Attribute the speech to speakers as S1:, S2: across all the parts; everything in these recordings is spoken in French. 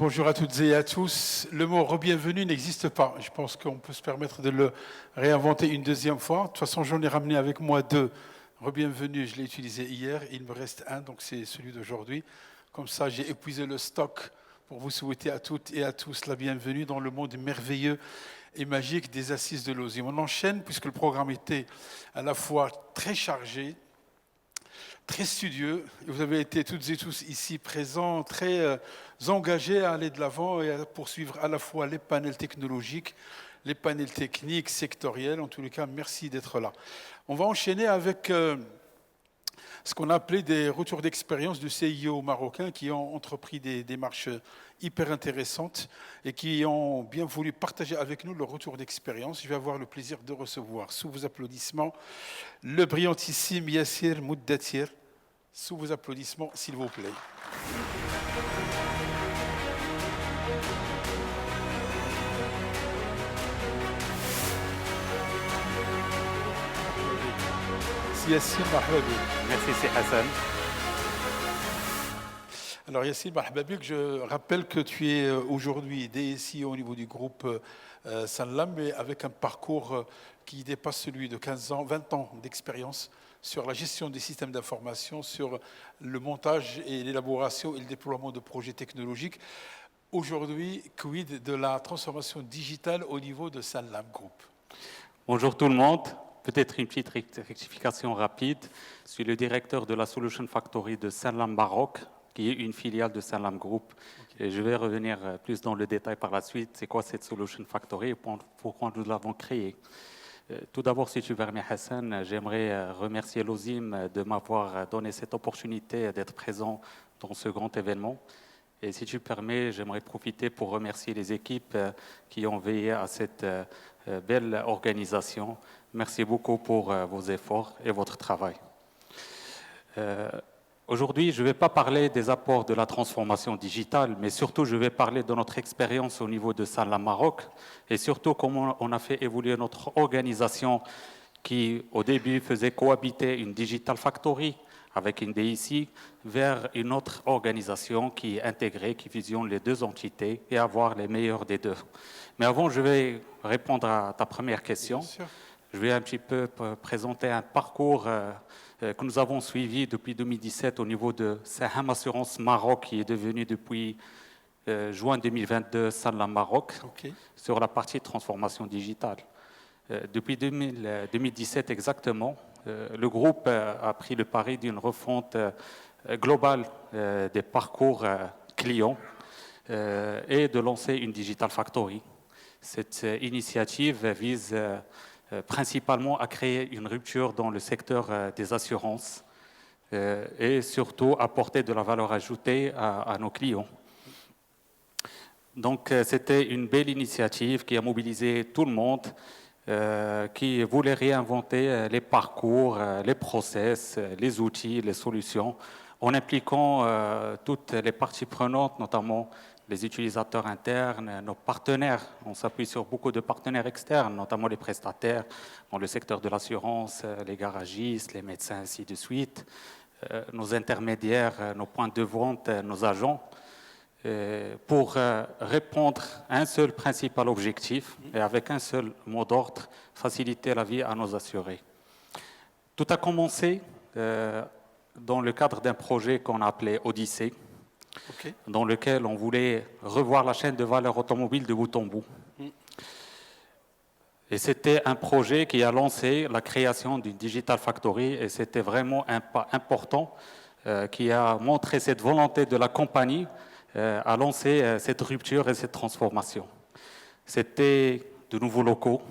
S1: Bonjour à toutes et à tous. Le mot re-bienvenue n'existe pas. Je pense qu'on peut se permettre de le réinventer une deuxième fois. De toute façon, j'en ai ramené avec moi deux. Re-bienvenue, je l'ai utilisé hier. Il me reste un, donc c'est celui d'aujourd'hui. Comme ça, j'ai épuisé le stock pour vous souhaiter à toutes et à tous la bienvenue dans le monde merveilleux et magique des Assises de l'Ozim. On enchaîne puisque le programme était à la fois très chargé, très studieux. Vous avez été toutes et tous ici présents, très engagés à aller de l'avant et à poursuivre à la fois les panels technologiques, les panels techniques, sectoriels. En tous les cas, merci d'être là. On va enchaîner avec ce qu'on a appelé des retours d'expérience de CIO marocains qui ont entrepris des démarches hyper intéressantes et qui ont bien voulu partager avec nous leur retour d'expérience. Je vais avoir le plaisir de recevoir, sous vos applaudissements, le brillantissime Yassir Mouddatir. Sous vos applaudissements, s'il vous plaît. Yassine Mahbabi.
S2: Merci, c'est Hassan.
S1: Alors Yassine Mahbabi, je rappelle que tu es aujourd'hui DSI au niveau du groupe Sanlam, mais avec un parcours qui dépasse celui de 15 ans, 20 ans d'expérience sur la gestion des systèmes d'information, sur le montage et l'élaboration et le déploiement de projets technologiques. Aujourd'hui, quid de la transformation digitale au niveau de Sanlam Group?
S2: Bonjour tout le monde. Peut-être une petite rectification rapide. Je suis le directeur de la Solution Factory de Sanlam Maroc, qui est une filiale de Sanlam Group. Okay. Et je vais revenir plus dans le détail par la suite. C'est quoi cette Solution Factory et pourquoi nous l'avons créée? Tout d'abord, si tu permets, Hassan, j'aimerais remercier l'Ozim de m'avoir donné cette opportunité d'être présent dans ce grand événement. Et si tu permets, j'aimerais profiter pour remercier les équipes qui ont veillé à cette belle organisation. Merci beaucoup pour vos efforts et votre travail. Aujourd'hui, je ne vais pas parler des apports de la transformation digitale, mais surtout, je vais parler de notre expérience au niveau de Sanlam Maroc et surtout comment on a fait évoluer notre organisation qui, au début, faisait cohabiter une Digital Factory avec une DIC vers une autre organisation qui est intégrée, qui fusionne les deux entités et avoir les meilleurs des deux. Mais avant, je vais répondre à ta première question. Je vais un petit peu présenter un parcours que nous avons suivi depuis 2017 au niveau de Saham Assurance Maroc, qui est devenu depuis juin 2022 Sanlam Maroc, okay, sur la partie transformation digitale. Depuis 2017 exactement, le groupe a pris le pari d'une refonte globale des parcours clients et de lancer une Digital Factory. Cette initiative vise principalement à créer une rupture dans le secteur des assurances et surtout apporter de la valeur ajoutée à nos clients. Donc c'était une belle initiative qui a mobilisé tout le monde, qui voulait réinventer les parcours, les process, les outils, les solutions, en impliquant toutes les parties prenantes, notamment les utilisateurs internes, nos partenaires. On s'appuie sur beaucoup de partenaires externes, notamment les prestataires dans le secteur de l'assurance, les garagistes, les médecins, ainsi de suite, nos intermédiaires, nos points de vente, nos agents, pour répondre à un seul principal objectif et avec un seul mot d'ordre, faciliter la vie à nos assurés. Tout a commencé dans le cadre d'un projet qu'on a appelé Odyssée, okay, dans lequel on voulait revoir la chaîne de valeur automobile de bout en bout. Et c'était un projet qui a lancé la création d'une Digital Factory et c'était vraiment un pas important qui a montré cette volonté de la compagnie à lancer cette rupture et cette transformation. C'était de nouveaux locaux,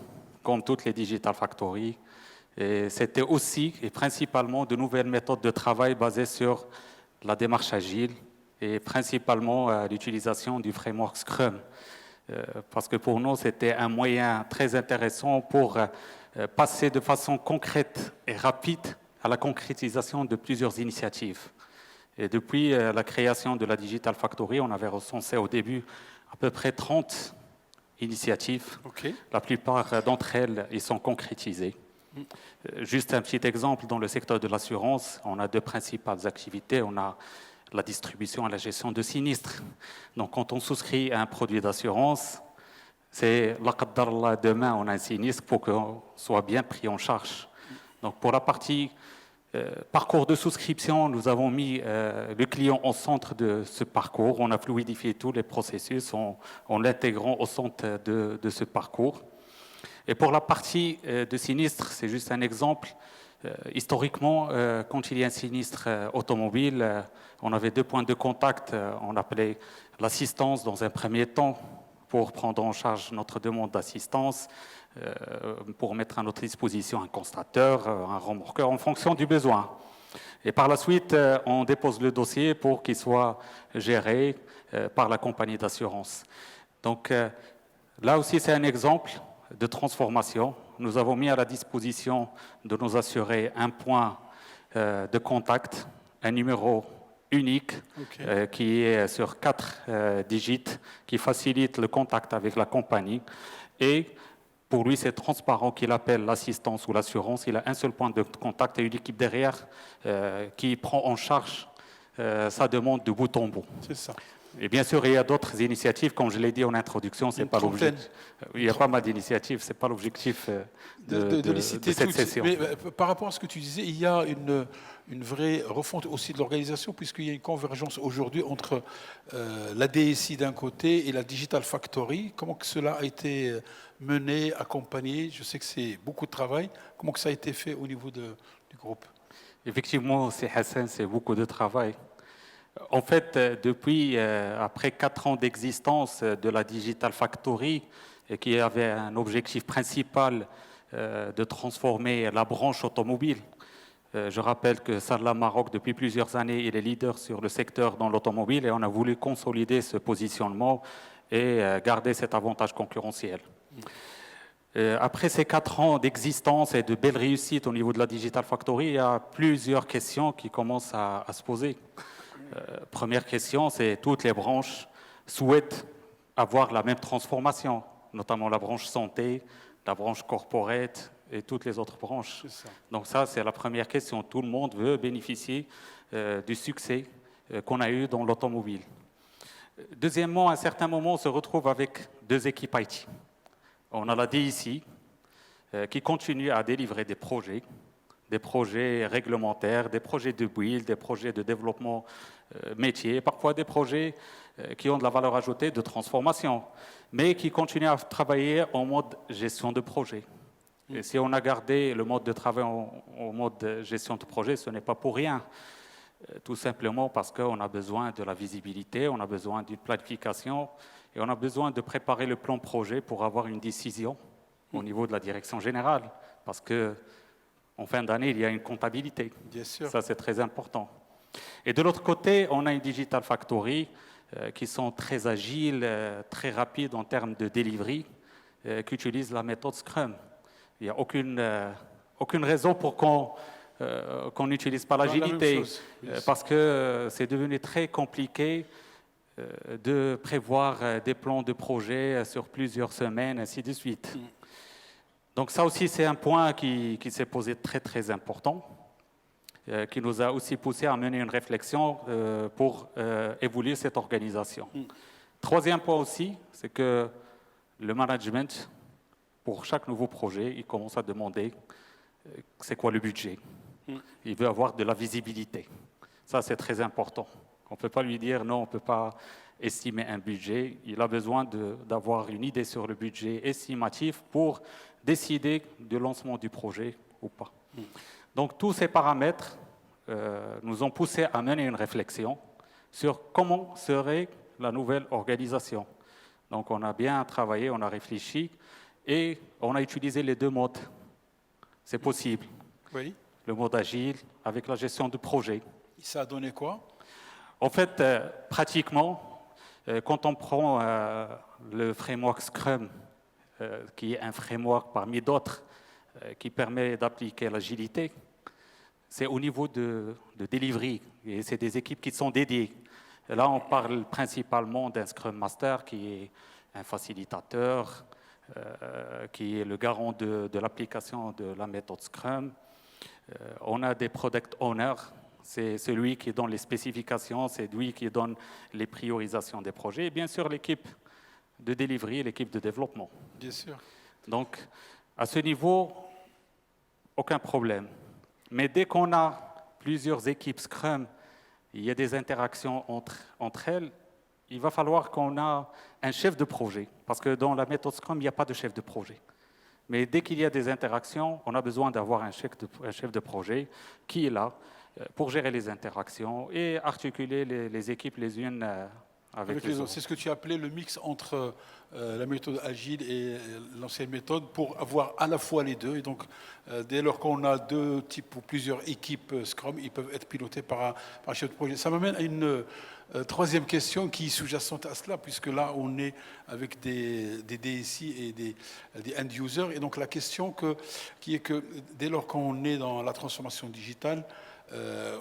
S2: comme toutes les Digital Factory, et c'était aussi et principalement de nouvelles méthodes de travail basées sur la démarche agile et principalement l'utilisation du framework Scrum. Parce que pour nous, c'était un moyen très intéressant pour passer de façon concrète et rapide à la concrétisation de plusieurs initiatives. Et depuis la création de la Digital Factory, on avait recensé au début à peu près 30 initiatives. Okay. La plupart d'entre elles y sont concrétisées. Juste un petit exemple, dans le secteur de l'assurance, on a deux principales activités. On a la distribution et la gestion de sinistres. Donc, quand on souscrit à un produit d'assurance, c'est la qaddarallah, demain on a un sinistre pour qu'on soit bien pris en charge. Donc, pour la partie parcours de souscription, nous avons mis le client au centre de ce parcours. On a fluidifié tous les processus en l'intégrant au centre de ce parcours. Et pour la partie de sinistre, c'est juste un exemple. Historiquement, quand il y a un sinistre automobile, on avait 2 points de contact. On appelait l'assistance dans un premier temps pour prendre en charge notre demande d'assistance, pour mettre à notre disposition un constateur, un remorqueur en fonction du besoin. Et par la suite, on dépose le dossier pour qu'il soit géré par la compagnie d'assurance. Donc là aussi, c'est un exemple de transformation. Nous avons mis à la disposition de nos assurés un point de contact, un numéro unique qui est sur 4 digits, qui facilite le contact avec la compagnie. Et pour lui, c'est transparent qu'il appelle l'assistance ou l'assurance. Il a un seul point de contact et une équipe derrière qui prend en charge sa demande de bout en bout.
S1: C'est ça.
S2: Et bien sûr, il y a d'autres initiatives, comme je l'ai dit en introduction, c'est pas l'objectif. Il y a pas mal d'initiatives, c'est pas l'objectif de cette session.
S1: Mais par rapport à ce que tu disais, il y a une vraie refonte aussi de l'organisation, puisqu'il y a une convergence aujourd'hui entre la DSI d'un côté et la Digital Factory. Comment que cela a été mené, accompagné? Je sais que c'est beaucoup de travail. Comment que ça a été fait au niveau du groupe?
S2: Effectivement, c'est Hassan, c'est beaucoup de travail. En fait, depuis après 4 ans d'existence de la Digital Factory, qui avait un objectif principal de transformer la branche automobile. Je rappelle que Sarlam Maroc, depuis plusieurs années, il est leader sur le secteur dans l'automobile et on a voulu consolider ce positionnement et garder cet avantage concurrentiel. Après ces 4 ans d'existence et de belles réussites au niveau de la Digital Factory, il y a plusieurs questions qui commencent à se poser. Première question, c'est toutes les branches souhaitent avoir la même transformation, notamment la branche santé, la branche corporate et toutes les autres branches. Donc ça, c'est la première question. Tout le monde veut bénéficier du succès qu'on a eu dans l'automobile. Deuxièmement, à un certain moment, on se retrouve avec 2 équipes IT. On a la DIC qui continue à délivrer des projets réglementaires, des projets de build, des projets de développement métier, parfois des projets qui ont de la valeur ajoutée de transformation, mais qui continuent à travailler en mode gestion de projet. Et si on a gardé le mode de travail en mode gestion de projet, ce n'est pas pour rien. Tout simplement parce qu'on a besoin de la visibilité, on a besoin d'une planification et on a besoin de préparer le plan projet pour avoir une décision au niveau de la direction générale. Parce que en fin d'année, il y a une comptabilité.
S1: Bien sûr.
S2: Ça, c'est très important. Et de l'autre côté, on a une Digital Factory qui sont très agiles, très rapides en termes de delivery, qui utilisent la méthode Scrum. Il n'y a aucune raison pour qu'on n'utilise pas l'agilité, parce que c'est devenu très compliqué de prévoir des plans de projet sur plusieurs semaines, ainsi de suite. Donc ça aussi, c'est un point qui s'est posé très, très important, qui nous a aussi poussé à mener une réflexion pour évoluer cette organisation. Troisième point aussi, c'est que le management, pour chaque nouveau projet, il commence à demander c'est quoi le budget. Il veut avoir de la visibilité. Ça, c'est très important. On ne peut pas lui dire non, on ne peut pas estimer un budget. Il a besoin d'avoir une idée sur le budget estimatif pour décider du lancement du projet ou pas. Donc, tous ces paramètres nous ont poussé à mener une réflexion sur comment serait la nouvelle organisation. Donc, on a bien travaillé, on a réfléchi et on a utilisé les 2 modes. C'est possible.
S1: Oui.
S2: Le mode agile avec la gestion de projet.
S1: Ça a donné quoi?
S2: En fait, pratiquement, quand on prend le framework Scrum, qui est un framework parmi d'autres qui permet d'appliquer l'agilité, c'est au niveau de delivery, et c'est des équipes qui sont dédiées. Et là, on parle principalement d'un Scrum Master qui est un facilitateur, qui est le garant de l'application de la méthode Scrum. On a des Product Owners c'est celui qui donne les spécifications, c'est lui qui donne les priorisations des projets, et bien sûr l'équipe de delivery, l'équipe de développement.
S1: Bien sûr.
S2: Donc, à ce niveau, aucun problème. Mais dès qu'on a plusieurs équipes Scrum, il y a des interactions entre elles, il va falloir qu'on ait un chef de projet. Parce que dans la méthode Scrum, il n'y a pas de chef de projet. Mais dès qu'il y a des interactions, on a besoin d'avoir un chef de projet qui est là pour gérer les interactions et articuler les équipes les unes avec les autres.
S1: C'est ce que tu as appelé le mix entre la méthode agile et l'ancienne méthode pour avoir à la fois les deux. Et donc, dès lors qu'on a deux types ou plusieurs équipes Scrum, ils peuvent être pilotés par un chef de projet. Ça m'amène à une troisième question qui est sous-jacente à cela, puisque là, on est avec des DSI et des end-users. Et donc, la question qui est que dès lors qu'on est dans la transformation digitale,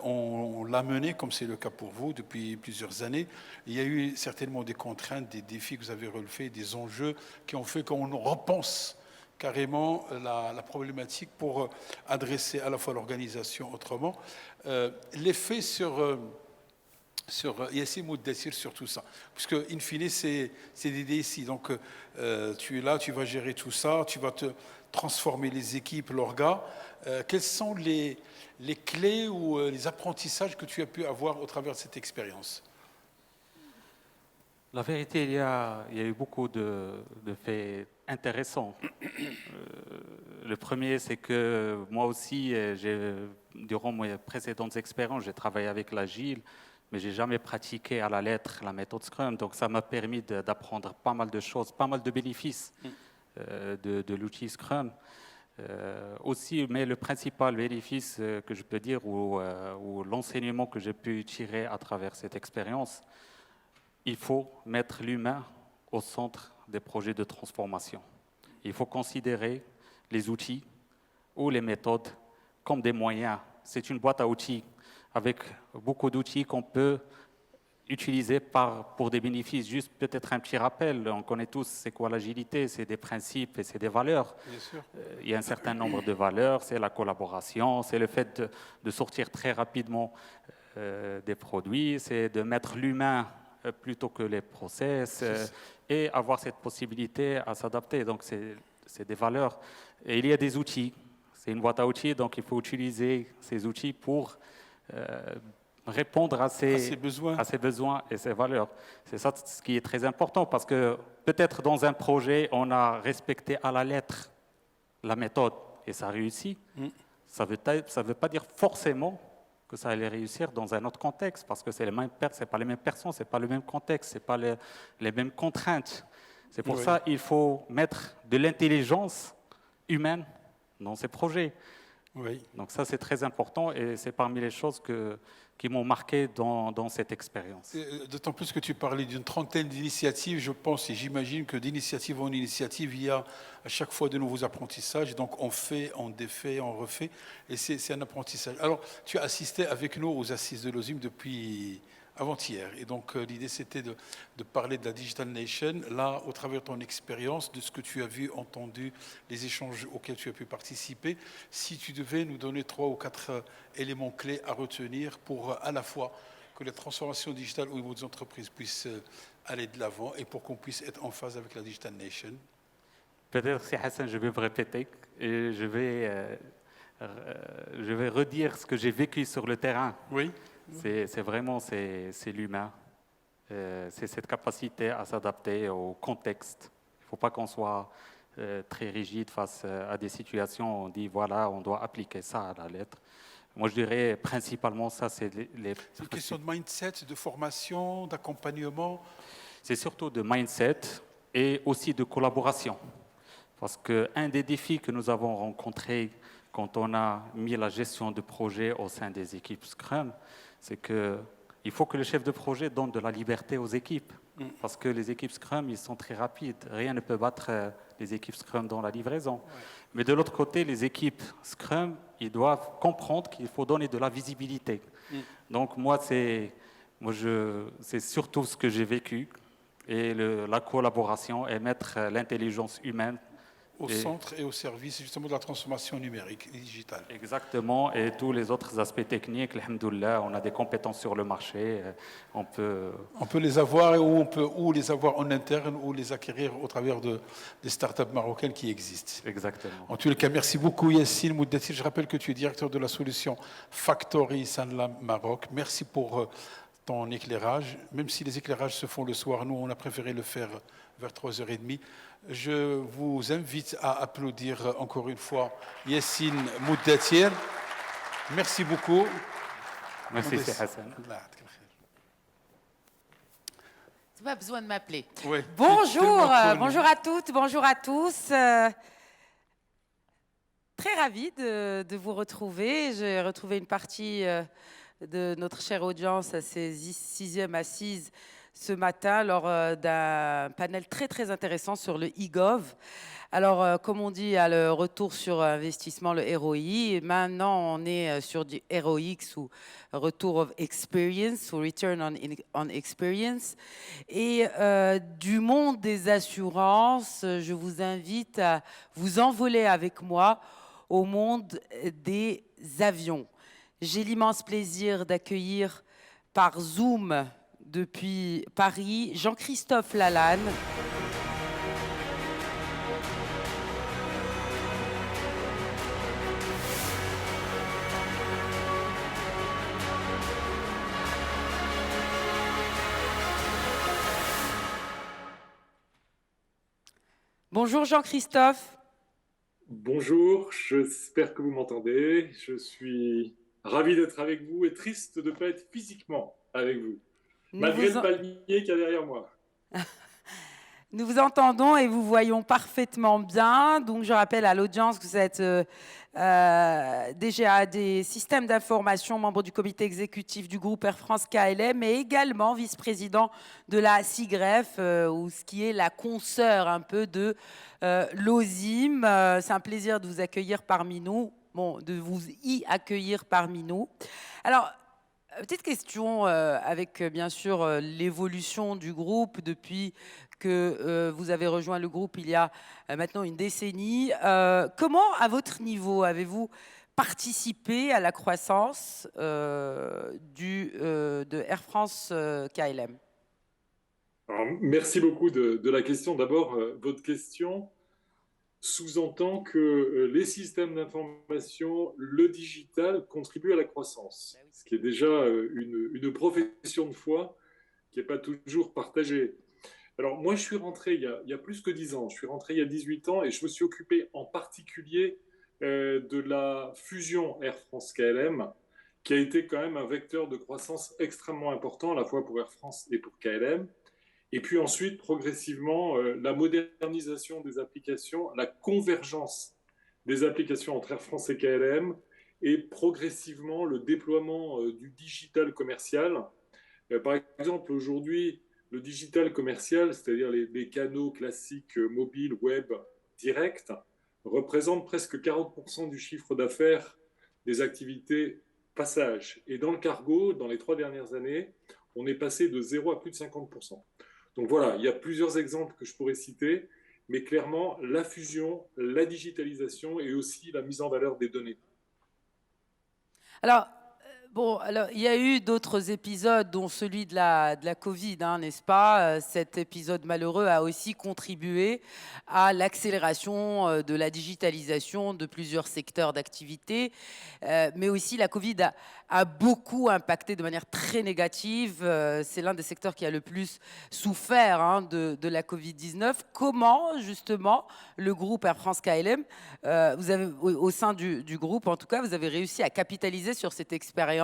S1: on l'a mené, comme c'est le cas pour vous, depuis plusieurs années. Il y a eu certainement des contraintes, des défis que vous avez relevés, des enjeux qui ont fait qu'on repense carrément la problématique pour adresser à la fois l'organisation autrement. L'effet sur Yacine Mouddassir sur tout ça. Puisque, in fine, c'est des DSI. Donc, tu es là, tu vas gérer tout ça, tu vas te transformer les équipes, l'orga. Quelles sont les clés ou les apprentissages que tu as pu avoir au travers de cette expérience?
S2: La vérité, il y a eu beaucoup de faits intéressants. Le premier, c'est que moi aussi, durant mes précédentes expériences, j'ai travaillé avec l'Agile, mais je n'ai jamais pratiqué à la lettre la méthode Scrum. Donc ça m'a permis d'apprendre pas mal de choses, pas mal de bénéfices de l'outil Scrum. Aussi, mais le principal bénéfice que je peux dire, ou l'enseignement que j'ai pu tirer à travers cette expérience, il faut mettre l'humain au centre des projets de transformation. Il faut considérer les outils ou les méthodes comme des moyens. C'est une boîte à outils avec beaucoup d'outils qu'on peut utiliser pour des bénéfices. Juste peut-être un petit rappel, on connaît tous c'est quoi l'agilité, c'est des principes et c'est des valeurs.
S1: Bien sûr.
S2: Il y a un certain nombre de valeurs, c'est la collaboration, c'est le fait de sortir très rapidement des produits, c'est de mettre l'humain plutôt que les process et avoir cette possibilité à s'adapter. Donc c'est des valeurs. Et il y a des outils. C'est une boîte à outils, donc il faut utiliser ces outils pour répondre à ses besoins et ses valeurs. C'est ça ce qui est très important parce que peut-être dans un projet, on a respecté à la lettre la méthode et ça réussit. Ça veut pas dire forcément que ça allait réussir dans un autre contexte parce que c'est pas les mêmes personnes, c'est pas le même contexte, c'est pas les mêmes contraintes. C'est pour ça qu'il faut mettre de l'intelligence humaine dans ces projets.
S1: Oui.
S2: Donc ça, c'est très important et c'est parmi les choses qui m'ont marqué dans cette expérience.
S1: D'autant plus que tu parlais d'une trentaine d'initiatives, je pense et j'imagine que d'initiative en initiative, il y a à chaque fois de nouveaux apprentissages. Donc on fait, on défait, on refait et c'est un apprentissage. Alors tu as assisté avec nous aux assises de l'OSIM depuis avant-hier. Et donc l'idée c'était de parler de la Digital Nation, là au travers de ton expérience, de ce que tu as vu, entendu, les échanges auxquels tu as pu participer. Si tu devais nous donner 3 ou 4 éléments clés à retenir pour à la fois que la transformation digitale au niveau des entreprises puisse aller de l'avant et pour qu'on puisse être en phase avec la Digital Nation.
S2: Peut-être, si Hassan, je vais me répéter et je vais redire ce que j'ai vécu sur le terrain.
S1: Oui.
S2: C'est vraiment l'humain. C'est cette capacité à s'adapter au contexte. Il ne faut pas qu'on soit très rigide face à des situations où on dit voilà, on doit appliquer ça à la lettre. Moi, je dirais principalement ça, c'est
S1: C'est une question de mindset, de formation, d'accompagnement.
S2: C'est surtout de mindset et aussi de collaboration. Parce qu'un des défis que nous avons rencontrés quand on a mis la gestion de projet au sein des équipes Scrum, c'est qu'il faut que le chef de projet donne de la liberté aux équipes. Parce que les équipes Scrum, ils sont très rapides. Rien ne peut battre les équipes Scrum dans la livraison. Ouais. Mais de l'autre côté, les équipes Scrum, ils doivent comprendre qu'il faut donner de la visibilité. Donc moi, c'est surtout ce que j'ai vécu. Et la collaboration et mettre l'intelligence humaine
S1: au centre et au service justement de la transformation numérique et digitale.
S2: Exactement, et tous les autres aspects techniques, alhamdoulilah, on a des compétences sur le marché, on peut...
S1: On peut les avoir ou on peut ou les avoir en interne ou les acquérir au travers des startups marocaines qui existent.
S2: Exactement.
S1: En tous les cas, merci beaucoup Yassine Mouddassir. Je rappelle que tu es directeur de la solution Factory Sanlam Maroc. Merci pour ton éclairage. Même si les éclairages se font le soir, nous on a préféré le faire vers 3h30. Je vous invite à applaudir encore une fois Yassine Mouddassir. Merci beaucoup.
S2: Merci, c'est Hassan.
S3: Pas besoin de m'appeler.
S1: Ouais,
S3: bonjour, bonjour à toutes, bonjour à tous. Très ravie de vous retrouver. J'ai retrouvé une partie de notre chère audience à ces 6e assises ce matin lors d'un panel très très intéressant sur le e-gov. Alors, comme on dit, il y a le retour sur investissement, le ROI. Et maintenant, on est sur du ROX ou Retour of Experience ou Return on Experience. Et du monde des assurances, je vous invite à vous envoler avec moi au monde des avions. J'ai l'immense plaisir d'accueillir par Zoom depuis Paris Jean-Christophe Lalanne. Bonjour Jean-Christophe.
S4: Bonjour, j'espère que vous m'entendez. Je suis ravi d'être avec vous et triste de ne pas être physiquement avec vous, malgré le palmier qu'il y a derrière moi.
S3: Nous vous entendons et vous voyons parfaitement bien. Donc, je rappelle à l'audience que vous êtes DGA des systèmes d'information, membre du comité exécutif du groupe Air France KLM et également vice-président de la SIGREF, ou ce qui est la consoeur un peu de l'OSIM. C'est un plaisir de vous accueillir parmi nous, de vous y accueillir parmi nous. Alors, petite question avec bien sûr l'évolution du groupe depuis que vous avez rejoint le groupe il y a maintenant une décennie. Comment, à votre niveau, avez-vous participé à la croissance de Air France KLM?
S4: Alors, merci beaucoup de la question. D'abord, votre question sous-entend que les systèmes d'information, le digital, contribuent à la croissance, ce qui est déjà une profession de foi qui n'est pas toujours partagée. Alors moi, je suis rentré il y a plus que 10 ans, je suis rentré il y a 18 ans et je me suis occupé en particulier de la fusion Air France KLM, qui a été quand même un vecteur de croissance extrêmement important, à la fois pour Air France et pour KLM. Et puis ensuite, progressivement, la modernisation des applications, la convergence des applications entre Air France et KLM, et progressivement le déploiement du digital commercial. Par exemple, aujourd'hui, le digital commercial, c'est-à-dire les canaux classiques mobiles, web, directs, représente presque 40% du chiffre d'affaires des activités passage. Et dans le cargo, dans les 3 dernières années, on est passé de 0 à plus de 50%. Donc voilà, il y a plusieurs exemples que je pourrais citer, mais clairement, la fusion, la digitalisation et aussi la mise en valeur des données.
S3: Alors, il y a eu d'autres épisodes, dont celui de la Covid, n'est-ce pas? Cet épisode malheureux a aussi contribué à l'accélération de la digitalisation de plusieurs secteurs d'activité, mais aussi la Covid a beaucoup impacté de manière très négative. C'est l'un des secteurs qui a le plus souffert de la Covid-19. Comment, justement, le groupe Air France KLM, vous avez, au sein du groupe, en tout cas, vous avez réussi à capitaliser sur cette expérience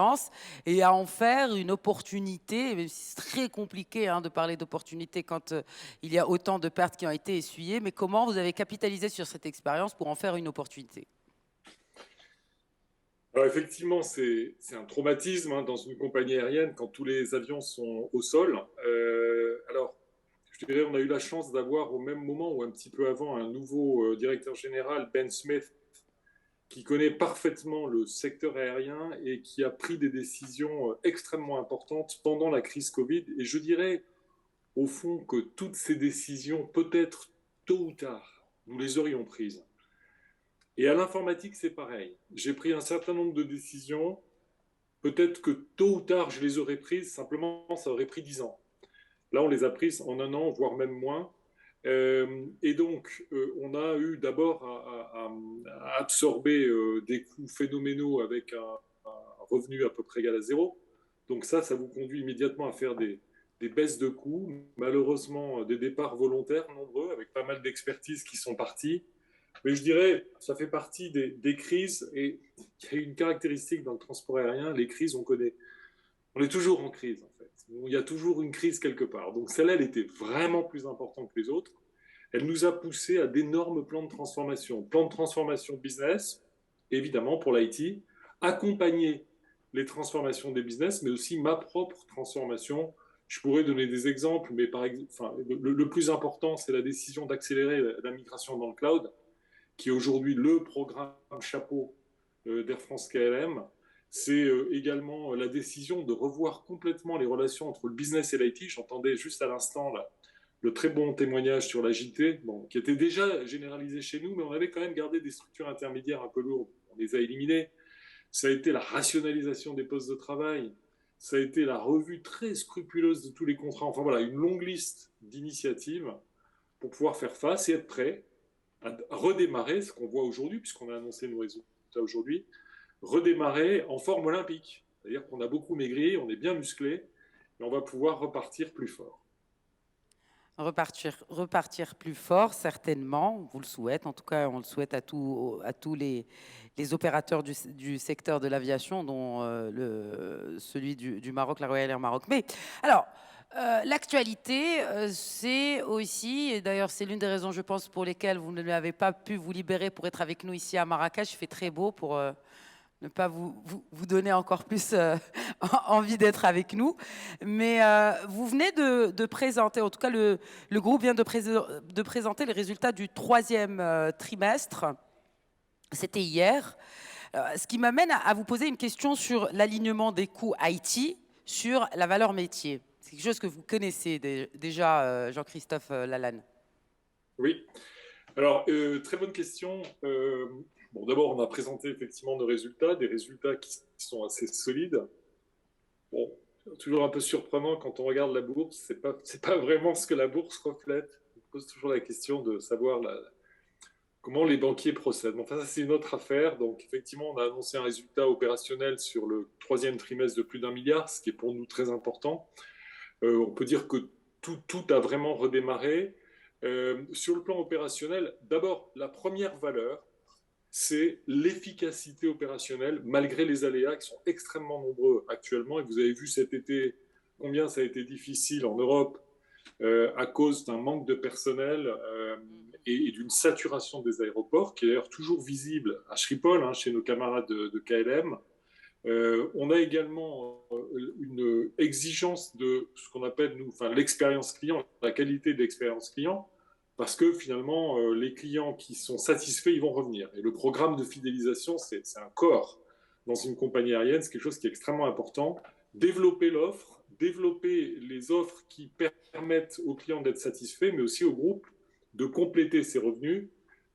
S3: et à en faire une opportunité, même si c'est très compliqué de parler d'opportunité quand il y a autant de pertes qui ont été essuyées, mais comment vous avez capitalisé sur cette expérience pour en faire une opportunité?
S4: Alors effectivement, c'est un traumatisme dans une compagnie aérienne quand tous les avions sont au sol. Alors, je dirais, on a eu la chance d'avoir au même moment ou un petit peu avant un nouveau directeur général, Ben Smith, qui connaît parfaitement le secteur aérien et qui a pris des décisions extrêmement importantes pendant la crise Covid. Et je dirais, au fond, que toutes ces décisions, peut-être tôt ou tard, nous les aurions prises. Et à l'informatique, c'est pareil. J'ai pris un certain nombre de décisions. Peut-être que tôt ou tard, je les aurais prises. Simplement, ça aurait pris 10 ans. Là, on les a prises en 1 an, voire même moins. Et donc, on a eu d'abord à absorber des coûts phénoménaux avec un revenu à peu près égal à zéro. Donc ça vous conduit immédiatement à faire des baisses de coûts. Malheureusement, des départs volontaires nombreux, avec pas mal d'expertises qui sont parties. Mais je dirais, ça fait partie des crises. Et il y a une caractéristique dans le transport aérien, les crises, on est toujours en crise, en fait. Il y a toujours une crise quelque part. Donc celle-là, elle était vraiment plus importante que les autres. Elle nous a poussé à d'énormes plans de transformation. Plan de transformation business, évidemment, pour l'IT, accompagner les transformations des business, mais aussi ma propre transformation. Je pourrais donner des exemples, mais le plus important, c'est la décision d'accélérer la migration dans le cloud, qui est aujourd'hui le programme chapeau d'Air France KLM. C'est également la décision de revoir complètement les relations entre le business et l'IT. J'entendais juste à l'instant le très bon témoignage sur l'agilité, qui était déjà généralisé chez nous, mais on avait quand même gardé des structures intermédiaires un peu lourdes. On les a éliminées. Ça a été la rationalisation des postes de travail. Ça a été la revue très scrupuleuse de tous les contrats. Enfin voilà, une longue liste d'initiatives pour pouvoir faire face et être prêt à redémarrer ce qu'on voit aujourd'hui, puisqu'on a annoncé nos résultats aujourd'hui, redémarrer en forme olympique. C'est-à-dire qu'on a beaucoup maigri, on est bien musclé, et on va pouvoir repartir plus fort.
S3: Repartir plus fort, certainement, on vous le souhaite. En tout cas, on le souhaite à tous les opérateurs du secteur de l'aviation, dont celui du Maroc, la Royal Air Maroc. Mais alors, l'actualité, c'est aussi, et d'ailleurs c'est l'une des raisons, je pense, pour lesquelles vous n'avez pas pu vous libérer pour être avec nous ici à Marrakech. Il fait très beau pour ne pas vous donner encore plus envie d'être avec nous. Mais vous venez de présenter, en tout cas le groupe vient de présenter les résultats du 3e trimestre. C'était hier. Ce qui m'amène à vous poser une question sur l'alignement des coûts IT sur la valeur métier. C'est quelque chose que vous connaissez déjà, Jean-Christophe Lalanne.
S4: Oui. Alors, très bonne question. Bon, d'abord, on a présenté effectivement nos résultats, des résultats qui sont assez solides. Bon, toujours un peu surprenant quand on regarde la bourse, c'est pas vraiment ce que la bourse reflète. On pose toujours la question de savoir comment les banquiers procèdent. Enfin, ça, c'est une autre affaire. Donc, effectivement, on a annoncé un résultat opérationnel sur le 3e trimestre de plus d'1 milliard, ce qui est pour nous très important. On peut dire que tout a vraiment redémarré. Sur le plan opérationnel, d'abord, la première valeur, c'est l'efficacité opérationnelle, malgré les aléas qui sont extrêmement nombreux actuellement. Et vous avez vu cet été combien ça a été difficile en Europe à cause d'un manque de personnel et d'une saturation des aéroports, qui est d'ailleurs toujours visible à Schiphol, chez nos camarades de KLM. On a également une exigence de ce qu'on appelle, nous, l'expérience client, la qualité de l'expérience client, parce que finalement, les clients qui sont satisfaits, ils vont revenir. Et le programme de fidélisation, c'est un corps dans une compagnie aérienne, c'est quelque chose qui est extrêmement important. Développer l'offre, développer les offres qui permettent aux clients d'être satisfaits, mais aussi au groupe de compléter ses revenus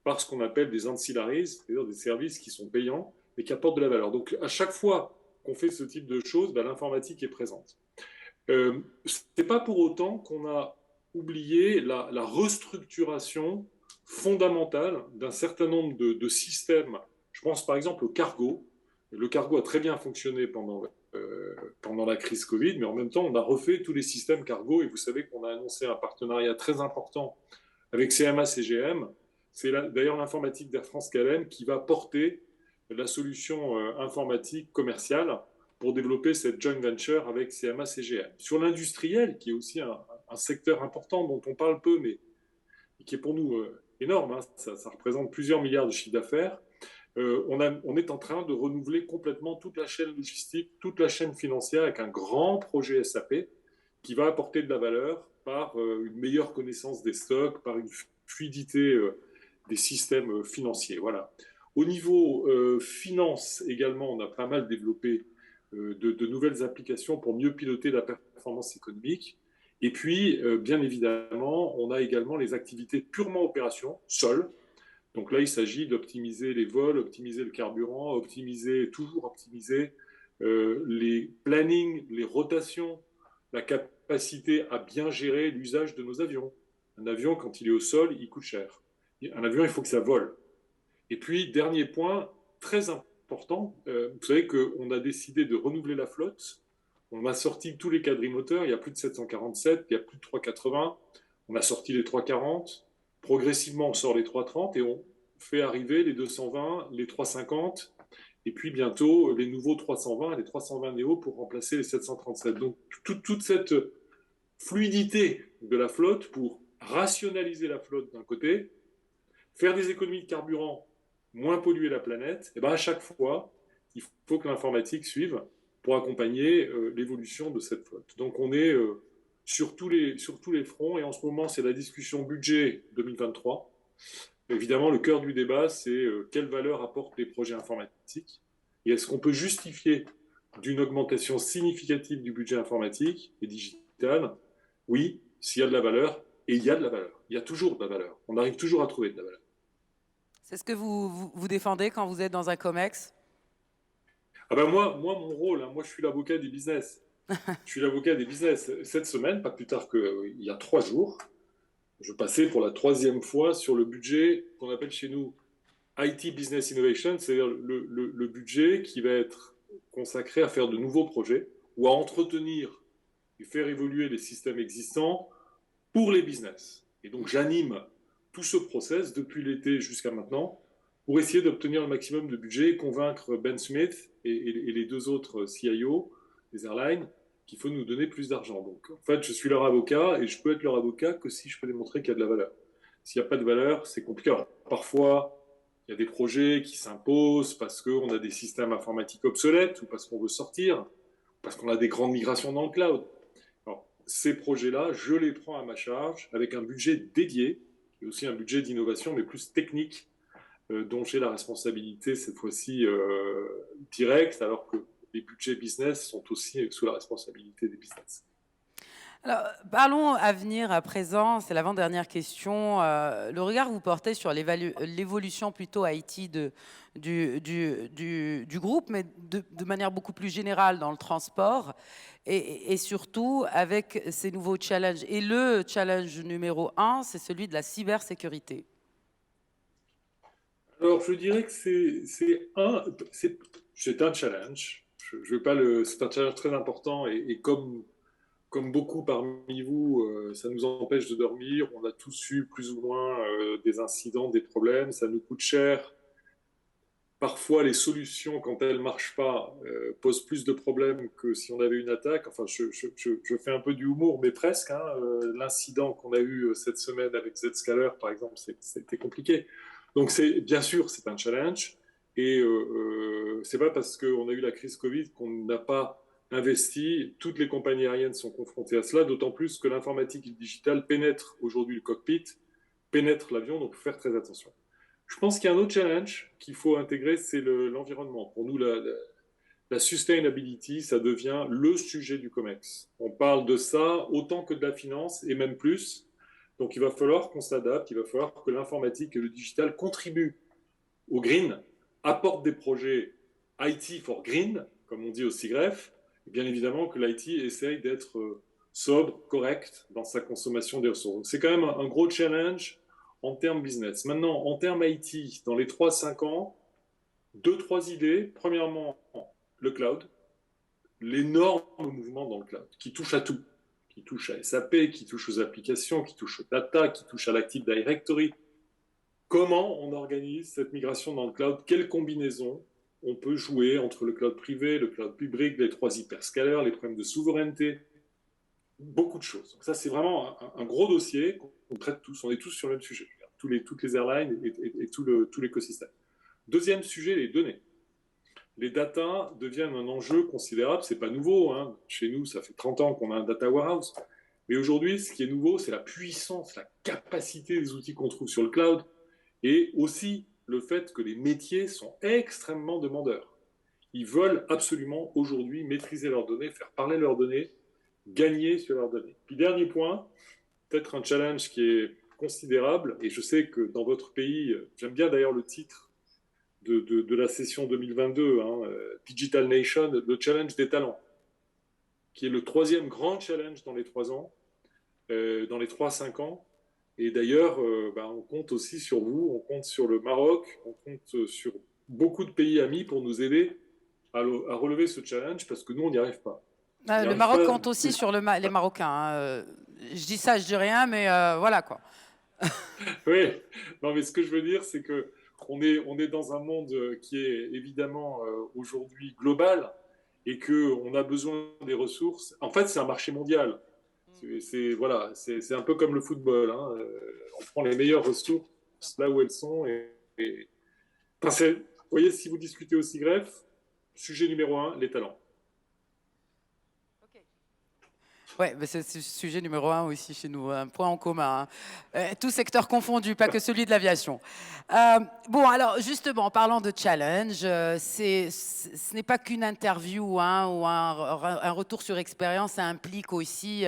S4: par ce qu'on appelle des ancillaries, c'est-à-dire des services qui sont payants et qui apportent de la valeur. Donc, à chaque fois qu'on fait ce type de choses, l'informatique est présente. Ce n'est pas pour autant qu'on a oublié la restructuration fondamentale d'un certain nombre de systèmes. Je pense par exemple au cargo. Le cargo a très bien fonctionné pendant la crise Covid, mais en même temps, on a refait tous les systèmes cargo et vous savez qu'on a annoncé un partenariat très important avec CMA-CGM. C'est d'ailleurs l'informatique d'Air France KLM qui va porter la solution informatique commerciale pour développer cette joint venture avec CMA-CGM. Sur l'industriel, qui est aussi un secteur important dont on parle peu, mais qui est pour nous énorme, ça représente plusieurs milliards de chiffre d'affaires, on est en train de renouveler complètement toute la chaîne logistique, toute la chaîne financière avec un grand projet SAP qui va apporter de la valeur par une meilleure connaissance des stocks, par une fluidité des systèmes financiers. Voilà. Au niveau finance également, on a pas mal développé de nouvelles applications pour mieux piloter la performance économique. Et puis, bien évidemment, on a également les activités purement opération, sol, Donc là, il s'agit d'optimiser les vols, optimiser le carburant, toujours optimiser les plannings, les rotations, la capacité à bien gérer l'usage de nos avions. Un avion, quand il est au sol, il coûte cher. Un avion, il faut que ça vole. Et puis, dernier point, très important, vous savez qu'on a décidé de renouveler la flotte. On a sorti tous les quadrimoteurs, il y a plus de 747, il y a plus de 380. On a sorti les 340. Progressivement, on sort les 330 et on fait arriver les 220, les 350 et puis bientôt les nouveaux 320 et les 320 Neo pour remplacer les 737. Donc toute cette fluidité de la flotte pour rationaliser la flotte d'un côté, faire des économies de carburant, moins polluer la planète, et ben à chaque fois, il faut que l'informatique suive pour accompagner l'évolution de cette flotte. Donc on est sur tous les fronts et en ce moment, c'est la discussion budget 2023. Évidemment, le cœur du débat, c'est quelle valeur apportent les projets informatiques et est-ce qu'on peut justifier d'une augmentation significative du budget informatique et digital? Oui, s'il y a de la valeur, et il y a de la valeur. Il y a toujours de la valeur. On arrive toujours à trouver de la valeur.
S3: C'est ce que vous défendez quand vous êtes dans un COMEX?
S4: Ah ben moi, mon rôle, moi, je suis l'avocat des business. Je suis l'avocat des business. Cette semaine, pas plus tard qu'il y a 3 jours, je passais pour la 3e fois sur le budget qu'on appelle chez nous IT Business Innovation, c'est-à-dire le budget qui va être consacré à faire de nouveaux projets ou à entretenir et faire évoluer les systèmes existants pour les business. Et donc j'anime tout ce process depuis l'été jusqu'à maintenant pour essayer d'obtenir le maximum de budget et convaincre Ben Smith et les 2 autres CIO des airlines qu'il faut nous donner plus d'argent. Donc en fait, je suis leur avocat et je peux être leur avocat que si je peux démontrer qu'il y a de la valeur. S'il n'y a pas de valeur, c'est compliqué. Alors, parfois, il y a des projets qui s'imposent parce qu'on a des systèmes informatiques obsolètes ou parce qu'on veut sortir, parce qu'on a des grandes migrations dans le cloud. Alors, ces projets-là, je les prends à ma charge avec un budget dédié et aussi un budget d'innovation, mais plus technique, dont j'ai la responsabilité cette fois-ci directe, alors que les budgets business sont aussi sous la responsabilité des business.
S3: Alors, parlons avenir à présent, c'est l'avant-dernière question. Le regard que vous portez sur l'évolution plutôt IT du groupe, mais de manière beaucoup plus générale dans le transport, et surtout avec ces nouveaux challenges. Et le challenge numéro 1, c'est celui de la cybersécurité.
S4: Alors, je dirais que c'est un challenge. C'est un challenge très important et comme beaucoup parmi vous, ça nous empêche de dormir. On a tous eu plus ou moins des incidents, des problèmes. Ça nous coûte cher. Parfois, les solutions, quand elles ne marchent pas, posent plus de problèmes que si on avait une attaque. Enfin, je fais un peu du humour, mais presque. L'incident qu'on a eu cette semaine avec Zscaler, par exemple, c'était compliqué. Donc, bien sûr, c'est un challenge. Et c'est pas parce qu'on a eu la crise Covid qu'on n'a pas investi. Toutes les compagnies aériennes sont confrontées à cela, d'autant plus que l'informatique et le digital pénètrent aujourd'hui le cockpit, pénètrent l'avion, donc il faut faire très attention. Je pense qu'il y a un autre challenge qu'il faut intégrer, c'est l'environnement. Pour nous, la sustainability, ça devient le sujet du COMEX. On parle de ça autant que de la finance et même plus. Donc il va falloir qu'on s'adapte, il va falloir que l'informatique et le digital contribuent au green, apportent des projets IT for green, comme on dit au SIGREF, et bien évidemment que l'IT essaye d'être sobre, correct dans sa consommation des ressources. Donc c'est quand même un gros challenge en termes business. Maintenant, en termes IT, dans les 3-5 ans, 2-3 idées. Premièrement, le cloud, l'énorme mouvement dans le cloud, qui touche à tout, qui touche à SAP, qui touche aux applications, qui touche aux data, qui touche à l'Active Directory. Comment on organise cette migration dans le cloud? Quelle combinaison on peut jouer entre le cloud privé, le cloud public, les 3 hyperscalers, les problèmes de souveraineté? Beaucoup de choses. Donc ça, c'est vraiment un gros dossier qu'on traite tous. On est tous sur le même sujet. Toutes les airlines et tout l'écosystème. Deuxième sujet, les données. Les data deviennent un enjeu considérable. C'est pas nouveau. Chez nous, ça fait 30 ans qu'on a un data warehouse. Mais aujourd'hui, ce qui est nouveau, c'est la puissance, la capacité des outils qu'on trouve sur le cloud et aussi le fait que les métiers sont extrêmement demandeurs. Ils veulent absolument aujourd'hui maîtriser leurs données, faire parler leurs données, gagner sur leurs données. Puis dernier point, peut-être un challenge qui est considérable. Et je sais que dans votre pays, j'aime bien d'ailleurs le titre de la session 2022, Digital Nation, le challenge des talents, qui est le 3e grand challenge dans les 3 ans, dans les 3-5 ans. Et d'ailleurs, on compte aussi sur vous, on compte sur le Maroc, on compte sur beaucoup de pays amis pour nous aider à relever ce challenge, parce que nous, on n'y arrive pas.
S3: Le Maroc compte aussi sur les Marocains. Je dis ça, je dis rien, mais voilà quoi.
S4: Oui, non, mais ce que je veux dire, c'est que on est dans un monde qui est évidemment aujourd'hui global et qu'on a besoin des ressources. En fait, c'est un marché mondial. Voilà, c'est un peu comme le football. On prend les meilleures ressources là où elles sont. Enfin, vous voyez, si vous discutez au CIGREF, sujet numéro 1, les talents.
S3: Oui, c'est le sujet numéro 1 aussi chez nous, un point en commun. Tout secteur confondu, pas que celui de l'aviation. Bon, alors justement, en parlant de challenge, ce n'est pas qu'une interview ou un retour sur expérience, ça implique aussi